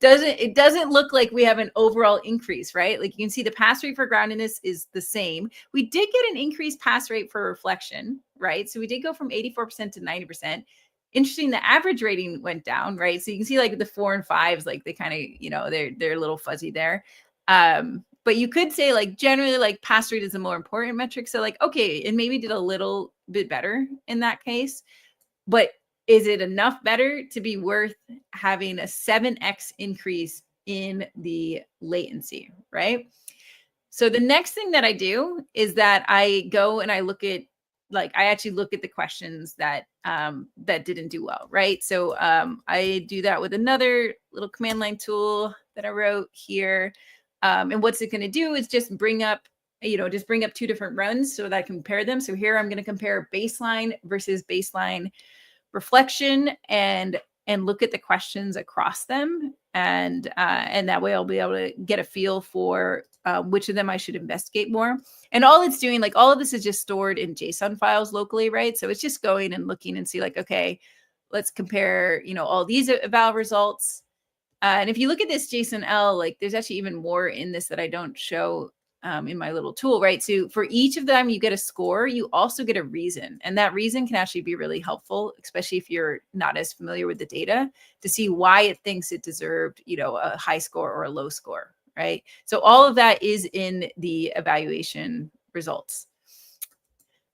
it doesn't look like we have an overall increase, right? You can see the pass rate for groundedness is the same. We did get an increased pass rate for reflection, right? So we did go from 84% to 90%. Interesting, the average rating went down, right? So you can see the 4 and 5s, they kind of, they're a little fuzzy there. But you could say generally pass rate is a more important metric. So okay, it maybe did a little bit better in that case, but is it enough better to be worth having a 7x increase in the latency, right? So the next thing that I do is that I go and I look at, like, I actually look at the questions that that didn't do well, right? So I do that with another little command line tool that I wrote here. And what's it going to do is just bring up, just bring up two different runs so that I compare them. So here I'm going to compare baseline versus baseline reflection and look at the questions across them. And that way I'll be able to get a feel for which of them I should investigate more. And all it's doing, like, all of this is just stored in JSON files locally, right? So it's just going and looking and see, like, okay, let's compare, all these eval results. And if you look at this JSON-L, like, there's actually even more in this that I don't show in my little tool, right? So for each of them, you get a score. You also get a reason. And that reason can actually be really helpful, especially if you're not as familiar with the data, to see why it thinks it deserved, a high score or a low score, right? So all of that is in the evaluation results.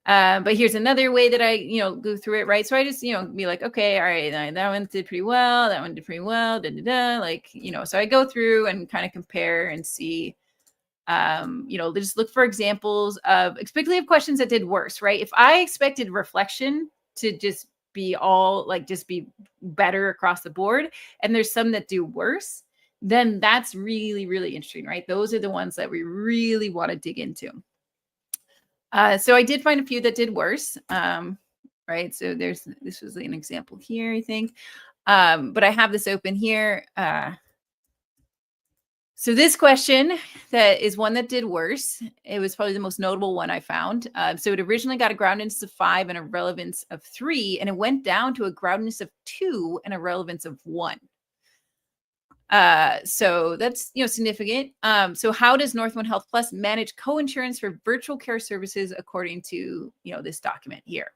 But here's another way that I, go through it, right? So I just, be like, okay, all right, that one did pretty well. That one did pretty well. Like, so I go through and kind of compare and see, just look for examples of, especially of questions that did worse, right? If I expected reflection to just be all, like, just be better across the board, and there's some that do worse, then that's really, really interesting, right? Those are the ones that we really want to dig into. So I did find a few that did worse, right? So this was an example here, I think. But I have this open here. So this question that is one that did worse. It was probably the most notable one I found. So it originally got a groundness of 5 and a relevance of 3, and it went down to a groundness of 2 and a relevance of 1. So that's, significant. So how does Northwind Health Plus manage co-insurance for virtual care services according to, this document here?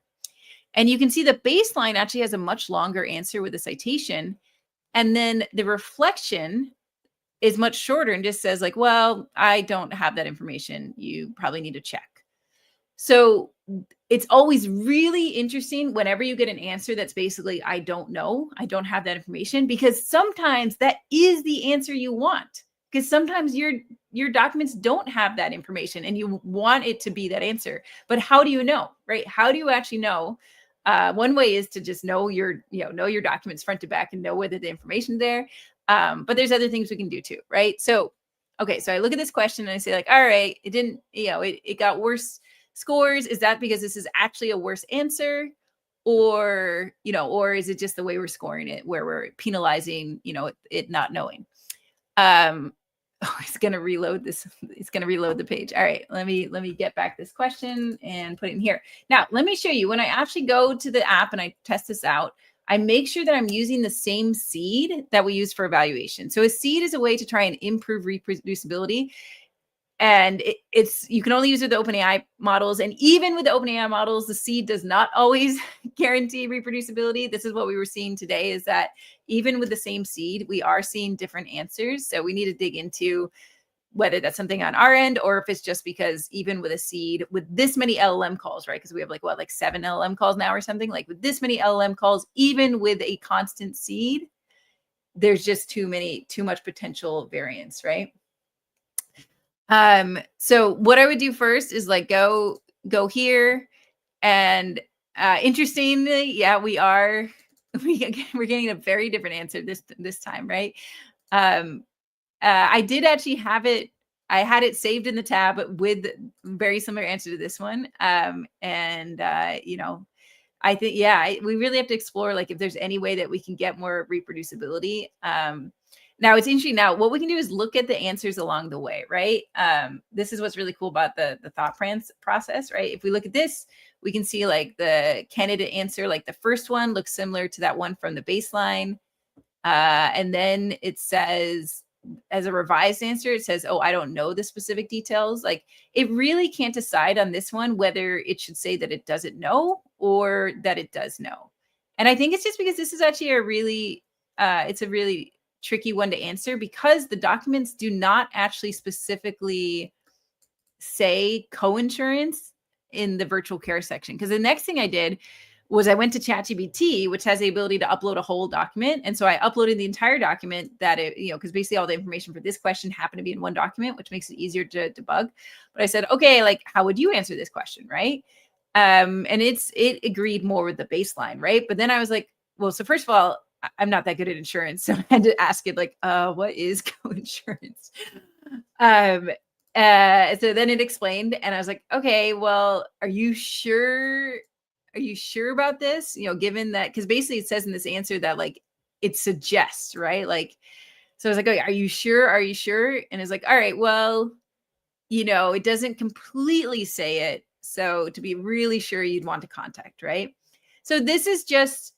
And you can see the baseline actually has a much longer answer with a citation. And then the reflection is much shorter and just says, like, well, I don't have that information. You probably need to check. So it's always really interesting whenever you get an answer that's basically, I don't know, I don't have that information, because sometimes that is the answer you want. Because sometimes your documents don't have that information and you want it to be that answer. But how do you know, right? How do you actually know? One way is to just know your documents front to back and know whether the information's there. But there's other things we can do too, right? So, okay, so I look at this question and I say, like, all right, it didn't, it got worse scores. Is that because this is actually a worse answer? Or, or is it just the way we're scoring it, where we're penalizing, it not knowing? It's going to reload this. It's going to reload the page. All right, let me get back this question and put it in here. Now, let me show you, when I actually go to the app and I test this out, I make sure that I'm using the same seed that we use for evaluation. So a seed is a way to try and improve reproducibility. And you can only use it with the OpenAI models. And even with the OpenAI models, the seed does not always guarantee reproducibility. This is what we were seeing today, is that even with the same seed, we are seeing different answers. So we need to dig into whether that's something on our end, or if it's just because even with a seed, with this many LLM calls, right? Because we have like 7 LLM calls now or something, like with this many LLM calls, even with a constant seed, there's just too much potential variance, right? So what I would do first is, like, go here, and interestingly, yeah, we're getting a very different answer this time, right? I did actually have it. I had it saved in the tab with very similar answer to this one. I think, we really have to explore, like, if there's any way that we can get more reproducibility. Now it's interesting. Now what we can do is look at the answers along the way, right? This is what's really cool about the thought process, right? If we look at this, we can see, like, the candidate answer, like the first one looks similar to that one from the baseline. And then it says, as a revised answer, it says, oh, I don't know the specific details. Like, it really can't decide on this one whether it should say that it doesn't know or that it does know. And I think it's just because this is actually it's a really tricky one to answer, because the documents do not actually specifically say co-insurance in the virtual care section. Because the next thing I did was I went to ChatGPT, which has the ability to upload a whole document. And so I uploaded the entire document that it, because basically all the information for this question happened to be in one document, which makes it easier to debug. But I said, okay, like, how would you answer this question, right? And it agreed more with the baseline, right? But then I was like, well, so first of all, I'm not that good at insurance. So I had to ask it like, what is co-insurance? So then it explained, and I was like, okay, well, are you sure about this? Given that, because basically it says in this answer that like it suggests, right? Like, so I was like, okay, are you sure? Are you sure? And it's like, all right, well, it doesn't completely say it. So to be really sure, you'd want to contact, right? So this is just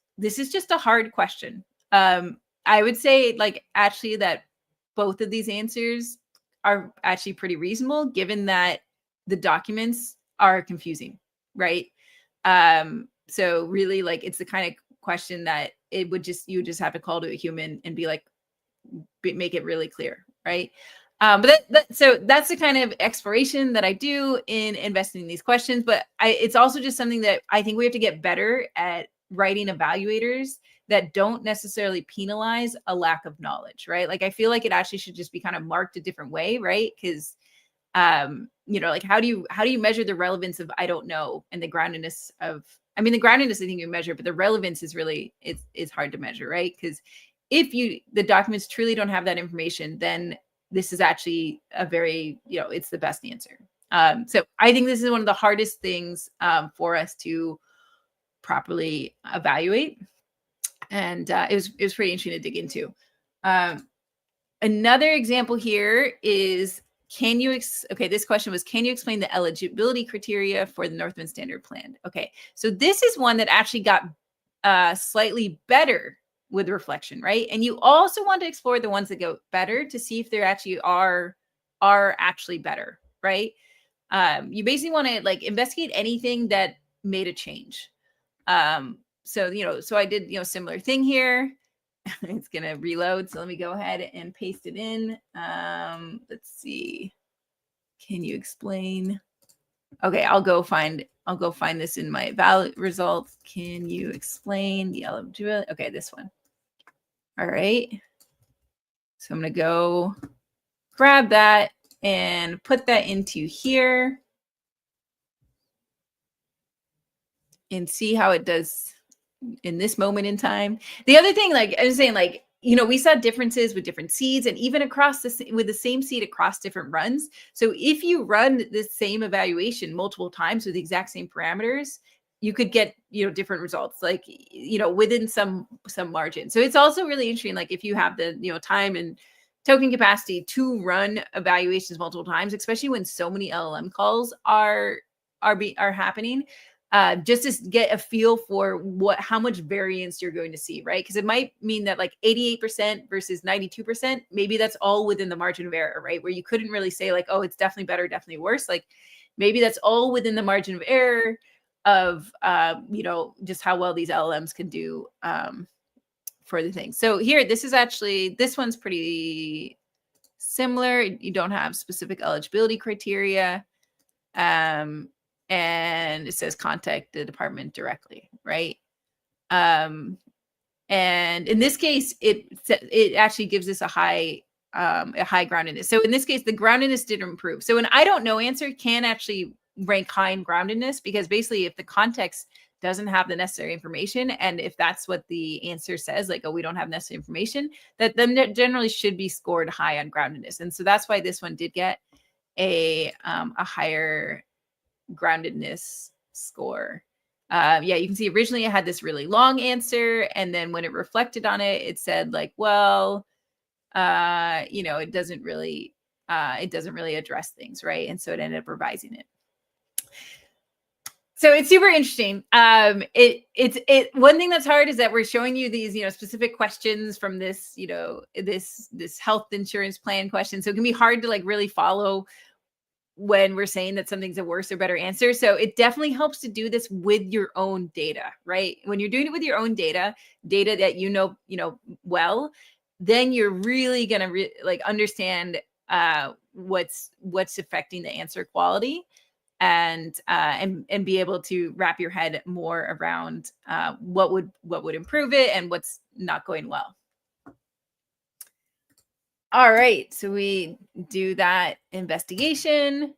a hard question. I would say like actually that both of these answers are actually pretty reasonable, given that the documents are confusing, right? So really, like, it's the kind of question that you would just have to call to a human and be like, make it really clear, right? But so that's the kind of exploration that I do in investing in these questions. But it's also just something that I think we have to get better at writing evaluators that don't necessarily penalize a lack of knowledge, right? Like, I feel like it actually should just be kind of marked a different way, right? Because like, how do you measure the relevance of I don't know, and the groundedness of, I mean, the groundedness I think you measure, but the relevance is really it's hard to measure, right? Because if the documents truly don't have that information, then this is actually a very, it's the best answer. So I think this is one of the hardest things for us to properly evaluate. And it was pretty interesting to dig into. Another example here is, this question was, can you explain the eligibility criteria for the Northwind Standard Plan? Okay, so this is one that actually got slightly better with reflection, right? And you also want to explore the ones that go better to see if they actually are actually better, right? You basically want to like investigate anything that made a change. So I did, similar thing here. It's going to reload. So let me go ahead and paste it in. Let's see. Can you explain? Okay, I'll go find this in my valid results. Can you explain the eligibility? Okay, this one. All right. So I'm going to go grab that and put that into here and see how it does in this moment in time. The other thing, like I was saying, like, we saw differences with different seeds and even across with the same seed across different runs. So if you run the same evaluation multiple times with the exact same parameters, you could get, different results, like, within some margin. So it's also really interesting, like if you have the, time and token capacity to run evaluations multiple times, especially when so many LLM calls are happening, just to get a feel for how much variance you're going to see, right? Because it might mean that like 88% versus 92%, maybe that's all within the margin of error, right? Where you couldn't really say like, oh, it's definitely better, definitely worse. Like maybe that's all within the margin of error of, just how well these LLMs can do for the thing. So here, this one's pretty similar. You don't have specific eligibility criteria. And it says contact the department directly, right? And in this case, it actually gives us a high groundedness. So in this case, the groundedness did improve. So an I don't know answer can actually rank high in groundedness, because basically if the context doesn't have the necessary information, and if that's what the answer says, like, oh, we don't have necessary information, that then generally should be scored high on groundedness. And so that's why this one did get a higher groundedness score. You can see originally it had this really long answer, and then when it reflected on it, it said like, well, it doesn't really address things, right? And so it ended up revising it. So it's super interesting. It's one thing that's hard is that we're showing you these, specific questions from this, this health insurance plan question. So it can be hard to like really follow when we're saying that something's a worse or better answer. So it definitely helps to do this with your own data, right? When you're doing it with your own data that well, then you're really gonna understand what's affecting the answer quality. and be able to wrap your head more around what would improve it and what's not going well. All right, so we do that investigation.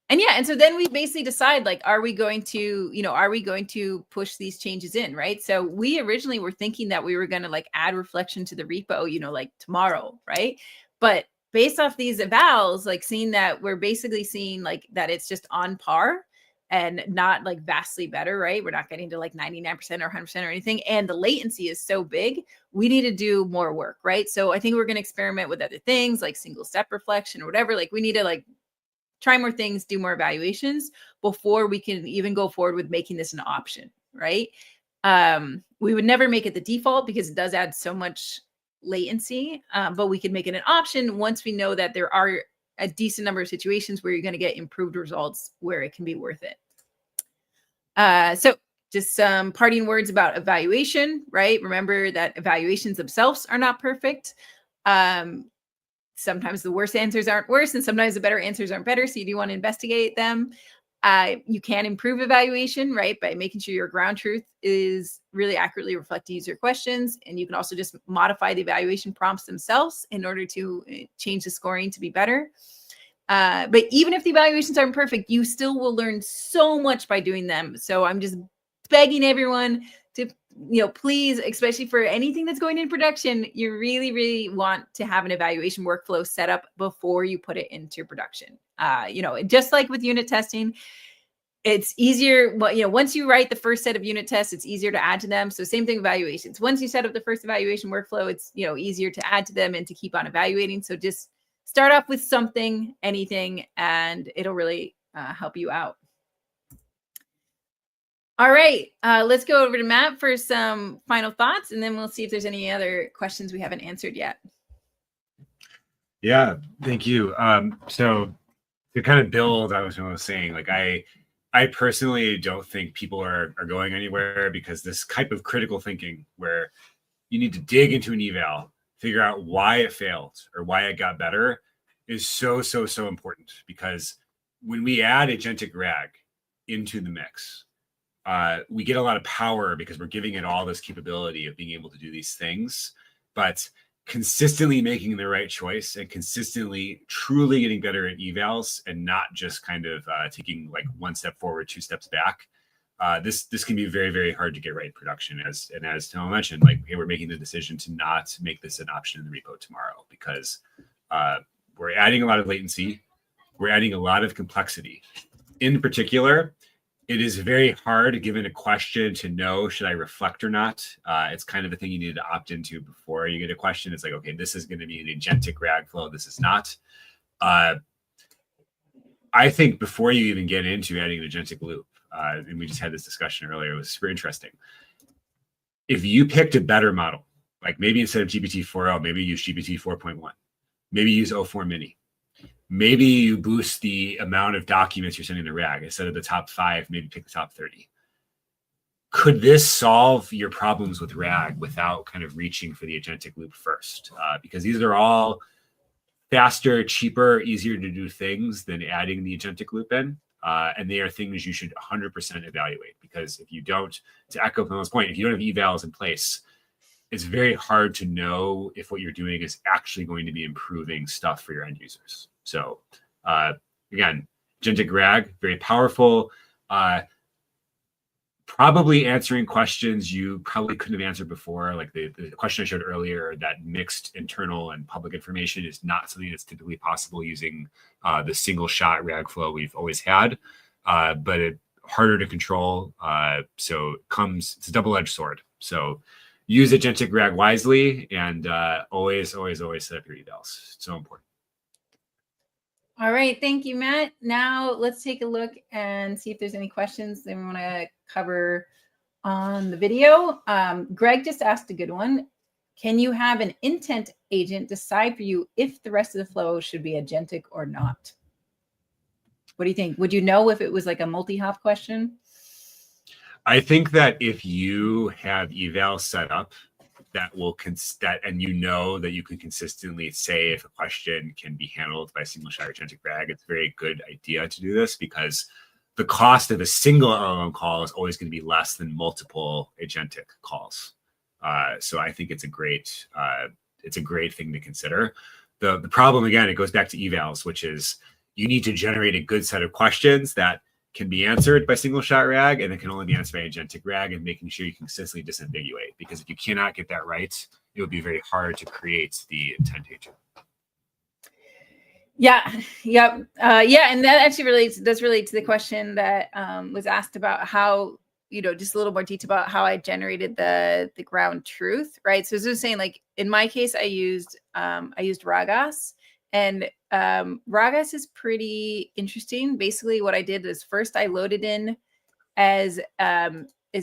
And yeah, and so then we basically decide, like, are we going to push these changes in, right? So we originally were thinking that we were going to like add reflection to the repo, like tomorrow, right? But based off these evals, like seeing that we're basically seeing like that it's just on par and not like vastly better, right? We're not getting to like 99% or 100% or anything. And the latency is so big, we need to do more work, right? So I think we're going to experiment with other things like single step reflection or whatever. Like we need to like try more things, do more evaluations before we can even go forward with making this an option, right? We would never make it the default because it does add so much latency, but we could make it an option once we know that there are a decent number of situations where you're going to get improved results where it can be worth it. So just some parting words about evaluation, right? Remember that evaluations themselves are not perfect. Sometimes the worst answers aren't worse, and sometimes the better answers aren't better. So you do want to investigate them. You can improve evaluation, right, by making sure your ground truth is really accurately reflecting user questions. And you can also just modify the evaluation prompts themselves in order to change the scoring to be better. But even if the evaluations aren't perfect, you still will learn so much by doing them. So I'm just begging everyone to, please, especially for anything that's going in production, you really, really want to have an evaluation workflow set up before you put it into production. Just like with unit testing, it's easier. Well, once you write the first set of unit tests, it's easier to add to them. So same thing, evaluations. Once you set up the first evaluation workflow, it's, easier to add to them and to keep on evaluating. So just start off with something, anything, and it'll really help you out. All right, let's go over to Matt for some final thoughts, and then we'll see if there's any other questions we haven't answered yet. Yeah, thank you. So to kind of build on what I was saying, like I personally don't think people are going anywhere, because this type of critical thinking where you need to dig into an eval, figure out why it failed or why it got better is so important. Because when we add Agentic RAG into the mix, we get a lot of power because we're giving it all this capability of being able to do these things, but consistently making the right choice and consistently truly getting better at evals and not just kind of taking like one step forward, two steps back. This can be very, very hard to get right in production. As Tom mentioned, like, hey, we're making the decision to not make this an option in the repo tomorrow because we're adding a lot of latency. We're adding a lot of complexity. In particular, it is very hard, given a question, to know, should I reflect or not? It's kind of a thing you need to opt into before you get a question. It's like, okay, this is going to be an agentic RAG flow. This is not. I think before you even get into adding an agentic loop, and we just had this discussion earlier, it was super interesting. If you picked a better model, like maybe instead of GPT-4o, maybe use GPT 4.1, maybe use O4 mini. Maybe you boost the amount of documents you're sending to RAG. Instead of the top 5, maybe pick the top 30. Could this solve your problems with RAG without kind of reaching for the agentic loop first? Because these are all faster, cheaper, easier to do things than adding the agentic loop in. And they are things you should 100% evaluate. Because if you don't, to echo Phil's point, if you don't have evals in place, it's very hard to know if what you're doing is actually going to be improving stuff for your end users. So again, Agentic RAG, very powerful. Probably answering questions you probably couldn't have answered before. Like the question I showed earlier, that mixed internal and public information is not something that's typically possible using the single shot RAG flow we've always had, but it's harder to control. So it's a double-edged sword. So use Agentic RAG wisely, and always set up your evals. It's so important. All right, thank you, Matt. Now let's take a look and see if there's any questions that we want to cover on the video. Greg just asked a good one. Can you have an intent agent decide for you if the rest of the flow should be agentic or not? What do you think? Would you know if it was like a multi-hop question? I think that if you have eval set up, and you know that you can consistently say if a question can be handled by single shot agentic RAG, it's a very good idea to do this, because the cost of a single LLM call is always going to be less than multiple agentic calls. So I think it's a great thing to consider. The problem, again, it goes back to evals, which is you need to generate a good set of questions that can be answered by single shot RAG, and it can only be answered by agentic RAG, and making sure you can consistently disambiguate. Because if you cannot get that right, it would be very hard to create the intent agent. Yeah. And that actually does relate to the question that was asked about how, just a little more detail about how I generated the ground truth, right? So as I was saying, like in my case, I used Ragas, and Ragas is pretty interesting. Basically, what I did was first I loaded in as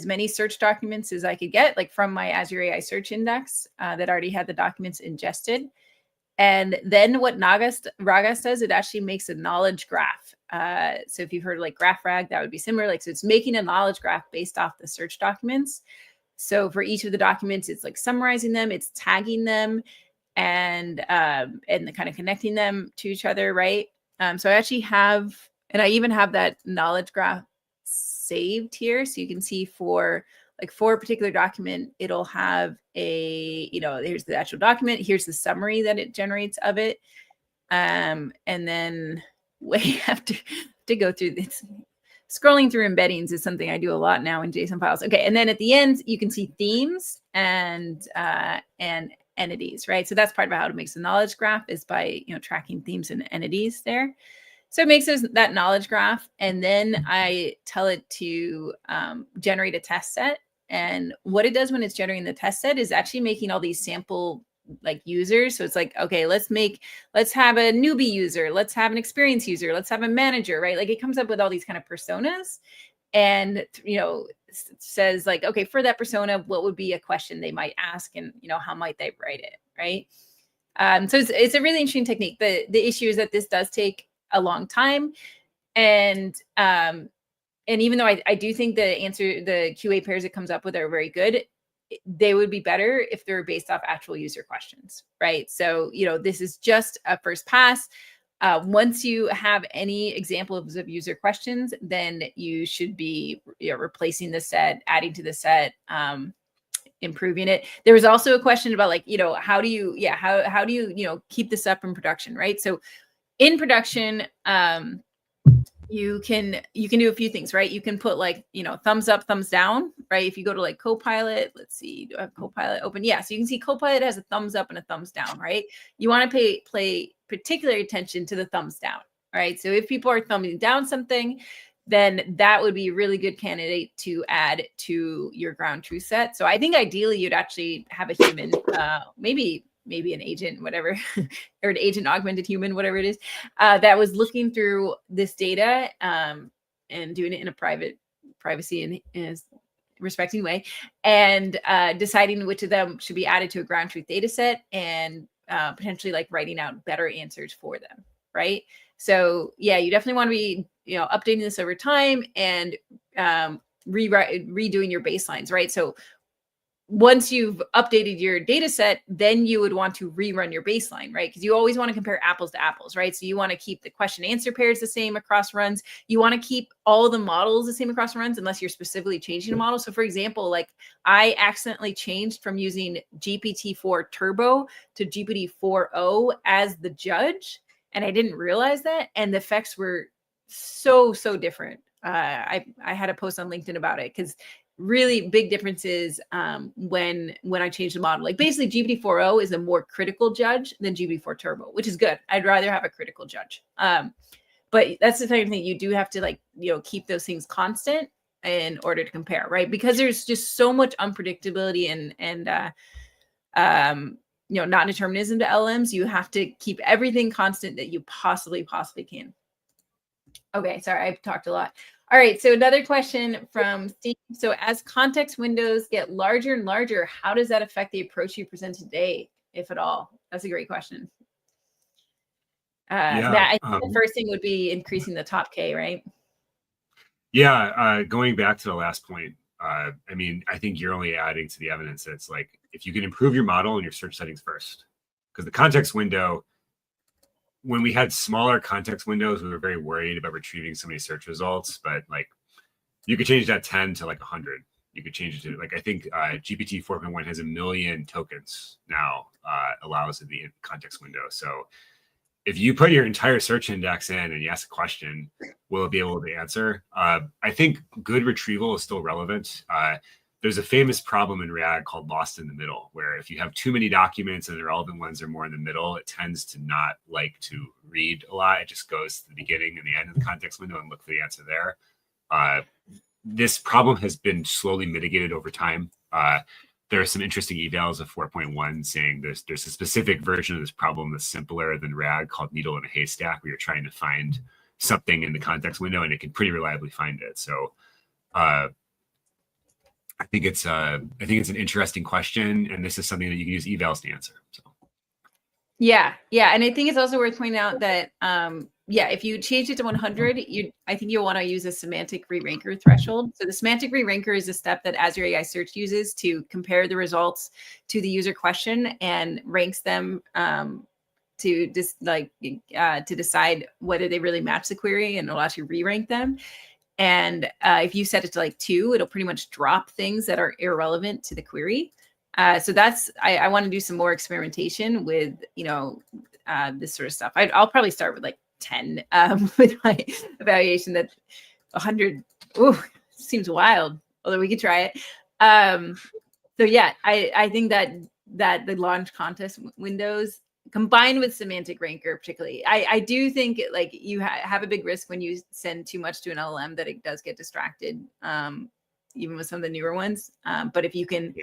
many search documents as I could get, like from my Azure AI search index that already had the documents ingested. And then what Ragas does, it actually makes a knowledge graph. So if you've heard of like graph RAG, that would be similar. Like, so it's making a knowledge graph based off the search documents. So for each of the documents, it's like summarizing them, it's tagging them, and kind of connecting them to each other, right? So I actually have, and I even have that knowledge graph saved here. So you can see for a particular document, it'll have here's the actual document, here's the summary that it generates of it. And then we have to go through this. Scrolling through embeddings is something I do a lot now in JSON files. Okay, and then at the end, you can see themes and entities, right? So that's part of how it makes the knowledge graph, is by tracking themes and entities there. So it makes that knowledge graph, and then I tell it to generate a test set. And what it does when it's generating the test set is actually making all these sample like users. So it's like, okay, let's have a newbie user, let's have an experienced user, let's have a manager, right? Like it comes up with all these kind of personas, and says like, okay, for that persona, what would be a question they might ask, and how might they write it, right? So it's a really interesting technique. The issue is that this does take a long time, and even though I do think the QA pairs it comes up with are very good, they would be better if they're based off actual user questions, right? So, this is just a first pass. Once you have any examples of user questions, then you should be replacing the set, adding to the set, improving it. There was also a question about like, how do you keep this up in production, right? So in production, you can do a few things, right? You can put like, thumbs up, thumbs down, right? If you go to like Copilot, let's see, do I have Copilot open? Yeah. So you can see Copilot has a thumbs up and a thumbs down, right? You want to pay particular attention to the thumbs down, right? So if people are thumbing down something, then that would be a really good candidate to add to your ground truth set. So I think ideally you'd actually have a human, maybe an agent, whatever, or an agent augmented human, whatever it is, that was looking through this data and doing it in a privacy and respecting way, and deciding which of them should be added to a ground truth data set, and potentially like writing out better answers for them, right? So yeah, you definitely want to be updating this over time, and redoing your baselines, right? So once you've updated your data set, then you would want to rerun your baseline, right? Because you always want to compare apples to apples, right? So you want to keep the question answer pairs the same across runs. You want to keep all the models the same across runs, unless you're specifically changing a model. So for example, like I accidentally changed from using GPT-4 Turbo to GPT-4o as the judge, and I didn't realize that. And the effects were so different. I had a post on LinkedIn about it, because really big differences when I changed the model. Like basically GPT-4o is a more critical judge than GPT-4 Turbo, which is good. I'd rather have a critical judge. But that's the type of thing you do have to like, keep those things constant in order to compare, right? Because there's just so much unpredictability and non-determinism to LLMs. You have to keep everything constant that you possibly can. Okay, sorry, I've talked a lot. All right, so another question from Steve. So as context windows get larger and larger, how does that affect the approach you present today, if at all? That's a great question. Matt, I think the first thing would be increasing the top K, right? Yeah, going back to the last point, I think you're only adding to the evidence that it's like, if you can improve your model and your search settings first, because the context window, when we had smaller context windows, we were very worried about retrieving so many search results, but like you could change that 10 to like 100. You could change it to like, I think GPT 4.1 has 1 million tokens now, allows in the context window. So if you put your entire search index in and you ask a question, will it be able to answer? I think good retrieval is still relevant. There's a famous problem in RAG called lost in the middle, where if you have too many documents and the relevant ones are more in the middle, it tends to not like to read a lot. It just goes to the beginning and the end of the context window and look for the answer there. This problem has been slowly mitigated over time. There are some interesting evals of 4.1 saying there's a specific version of this problem that's simpler than RAG called needle in a haystack, where you're trying to find something in the context window and it can pretty reliably find it. So I think it's an interesting question, and this is something that you can use evals to answer. So. Yeah, and I think it's also worth pointing out that if you change it to 100, I think you'll want to use a semantic re-ranker threshold. So the semantic re-ranker is a step that Azure AI Search uses to compare the results to the user question and ranks them to decide whether they really match the query, and it'll actually re-rank them. And if you set it to like 2, it'll pretty much drop things that are irrelevant to the query. So that's, I want to do some more experimentation with, this sort of stuff. I'll probably start with like 10 with my evaluation. That 100 seems wild, although we could try it. So yeah, I think that the launch contest windows combined with semantic ranker, particularly, I do think like you have a big risk when you send too much to an LLM that it does get distracted, even with some of the newer ones. But if you can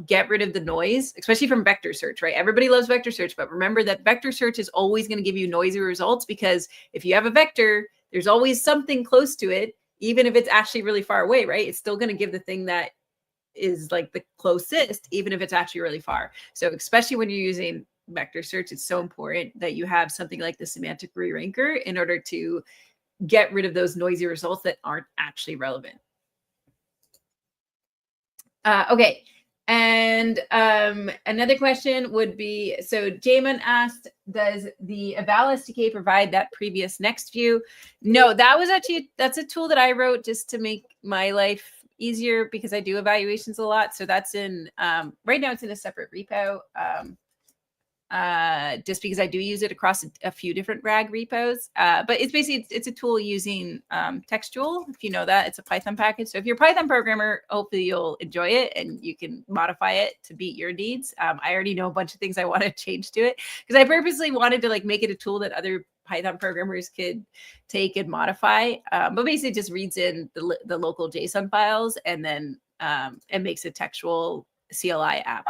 get rid of the noise, especially from vector search, right? Everybody loves vector search, but remember that vector search is always going to give you noisy results, because if you have a vector, there's always something close to it, even if it's actually really far away, right? It's still going to give the thing that is like the closest, even if it's actually really far. So especially when you're using vector search, it's so important that you have something like the semantic re-ranker in order to get rid of those noisy results that aren't actually relevant. Okay. And another question would be, so Jamin asked, does the eval SDK provide that previous next view? No, that's a tool that I wrote just to make my life easier, because I do evaluations a lot. So that's in, right now it's in a separate repo. Just because I do use it across a few different RAG repos. But it's basically, it's a tool using textual, if you know that. It's a Python package. So if you're a Python programmer, hopefully you'll enjoy it and you can modify it to meet your needs. I already know a bunch of things I want to change to it, because I purposely wanted to like make it a tool that other Python programmers could take and modify. But basically it just reads in the local JSON files and then it makes a textual CLI app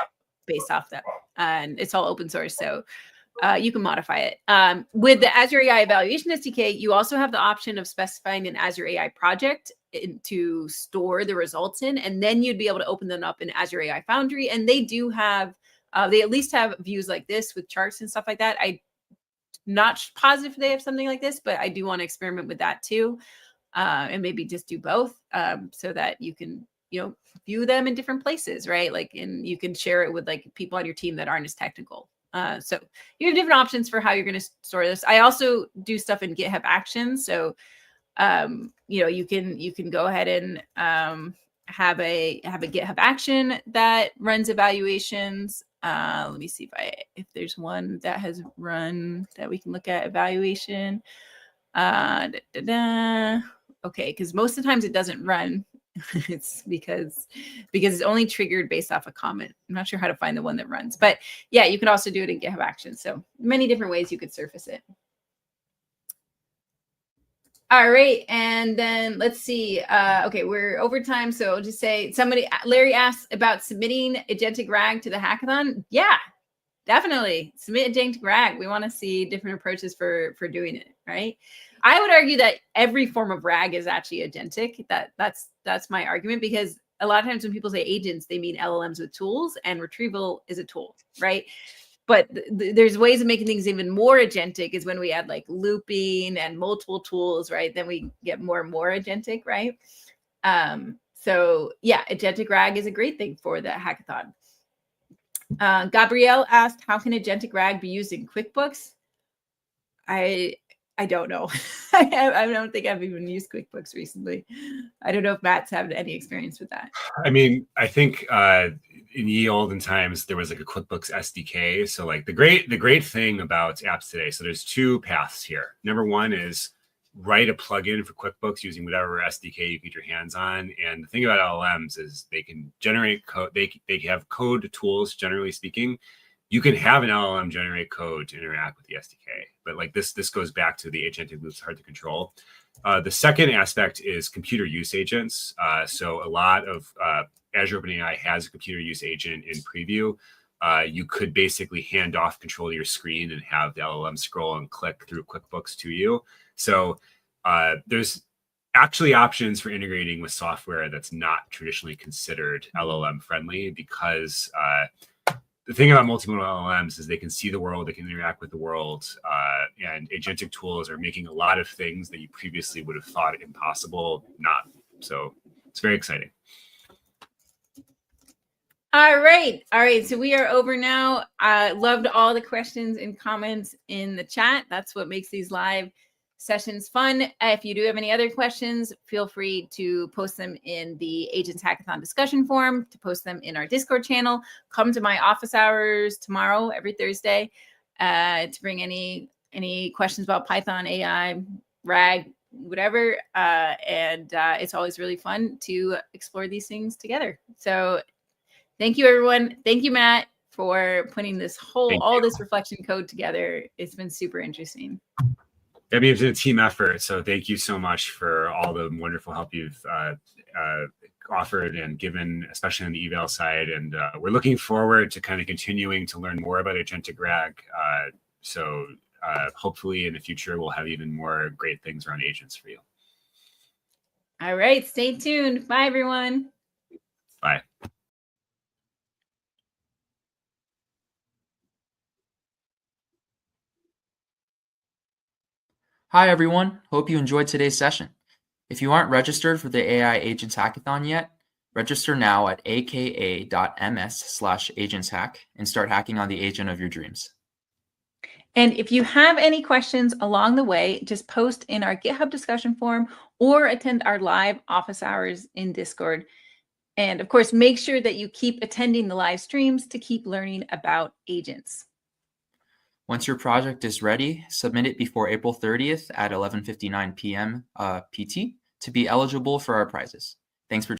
based off that. And it's all open source, so you can modify it. With the Azure AI Evaluation SDK, you also have the option of specifying an Azure AI project to store the results in, and then you'd be able to open them up in Azure AI Foundry. And they do have, they at least have views like this with charts and stuff like that. I'm not positive they have something like this, but I do want to experiment with that too, and maybe just do both, so that you can view them in different places, right? Like, and you can share it with like people on your team that aren't as technical. So you have different options for how you're going to store this. I also do stuff in GitHub Actions. So, you can go ahead and have a GitHub action that runs evaluations. Let me see if there's one that has run that we can look at evaluation. Okay, because most of the times it doesn't run. It's because it's only triggered based off a comment. I'm not sure how to find the one that runs, but yeah, you can also do it in GitHub Actions. So many different ways you could surface it. All right, and then let's see. Okay, we're over time, so I'll just say Larry asked about submitting Agentic RAG to the hackathon. Yeah, definitely submit Agentic RAG. We want to see different approaches for doing it, right? I would argue that every form of RAG is actually agentic. That's my argument, because a lot of times when people say agents, they mean LLMs with tools, and retrieval is a tool, right? But there's ways of making things even more agentic is when we add like looping and multiple tools, right? Then we get more and more agentic, right? So yeah, Agentic RAG is a great thing for the hackathon. Gabrielle asked, how can Agentic RAG be used in QuickBooks? I don't know. I don't think I've even used QuickBooks recently. I don't know if Matt's had any experience with that. I mean, I think in ye olden times there was like a QuickBooks SDK. So like the great thing about apps today. So there's two paths here. Number one is write a plugin for QuickBooks using whatever SDK you get your hands on. And the thing about LLMs is they can generate code. They have code tools, generally speaking. You can have an LLM generate code to interact with the SDK, but like this goes back to the agentic loops hard to control. The second aspect is computer use agents. So a lot of Azure OpenAI has a computer use agent in preview. You could basically hand off control of your screen and have the LLM scroll and click through QuickBooks to you. So there's actually options for integrating with software that's not traditionally considered LLM friendly, because the thing about multimodal LLMs is they can see the world, they can interact with the world, and agentic tools are making a lot of things that you previously would have thought impossible not. So it's very exciting. All right. So we are over now. I loved all the questions and comments in the chat. That's what makes these live sessions fun. If you do have any other questions, feel free to post them in the Agents Hackathon discussion forum, to post them in our Discord channel. Come to my office hours tomorrow, every Thursday, to bring any questions about Python, AI, RAG, whatever. And it's always really fun to explore these things together. So thank you, everyone. Thank you, Matt, for putting this all this reflection code together. It's been super interesting. I mean, it's a team effort. So thank you so much for all the wonderful help you've offered and given, especially on the eval side. And we're looking forward to kind of continuing to learn more about Agentic RAG. So hopefully in the future, we'll have even more great things around agents for you. All right. Stay tuned. Bye, everyone. Bye. Hi, everyone. Hope you enjoyed today's session. If you aren't registered for the AI Agents Hackathon yet, register now at aka.ms/agentshack and start hacking on the agent of your dreams. And if you have any questions along the way, just post in our GitHub discussion forum or attend our live office hours in Discord. And of course, make sure that you keep attending the live streams to keep learning about agents. Once your project is ready, submit it before April 30th at 11:59 p.m. PT to be eligible for our prizes. Thanks for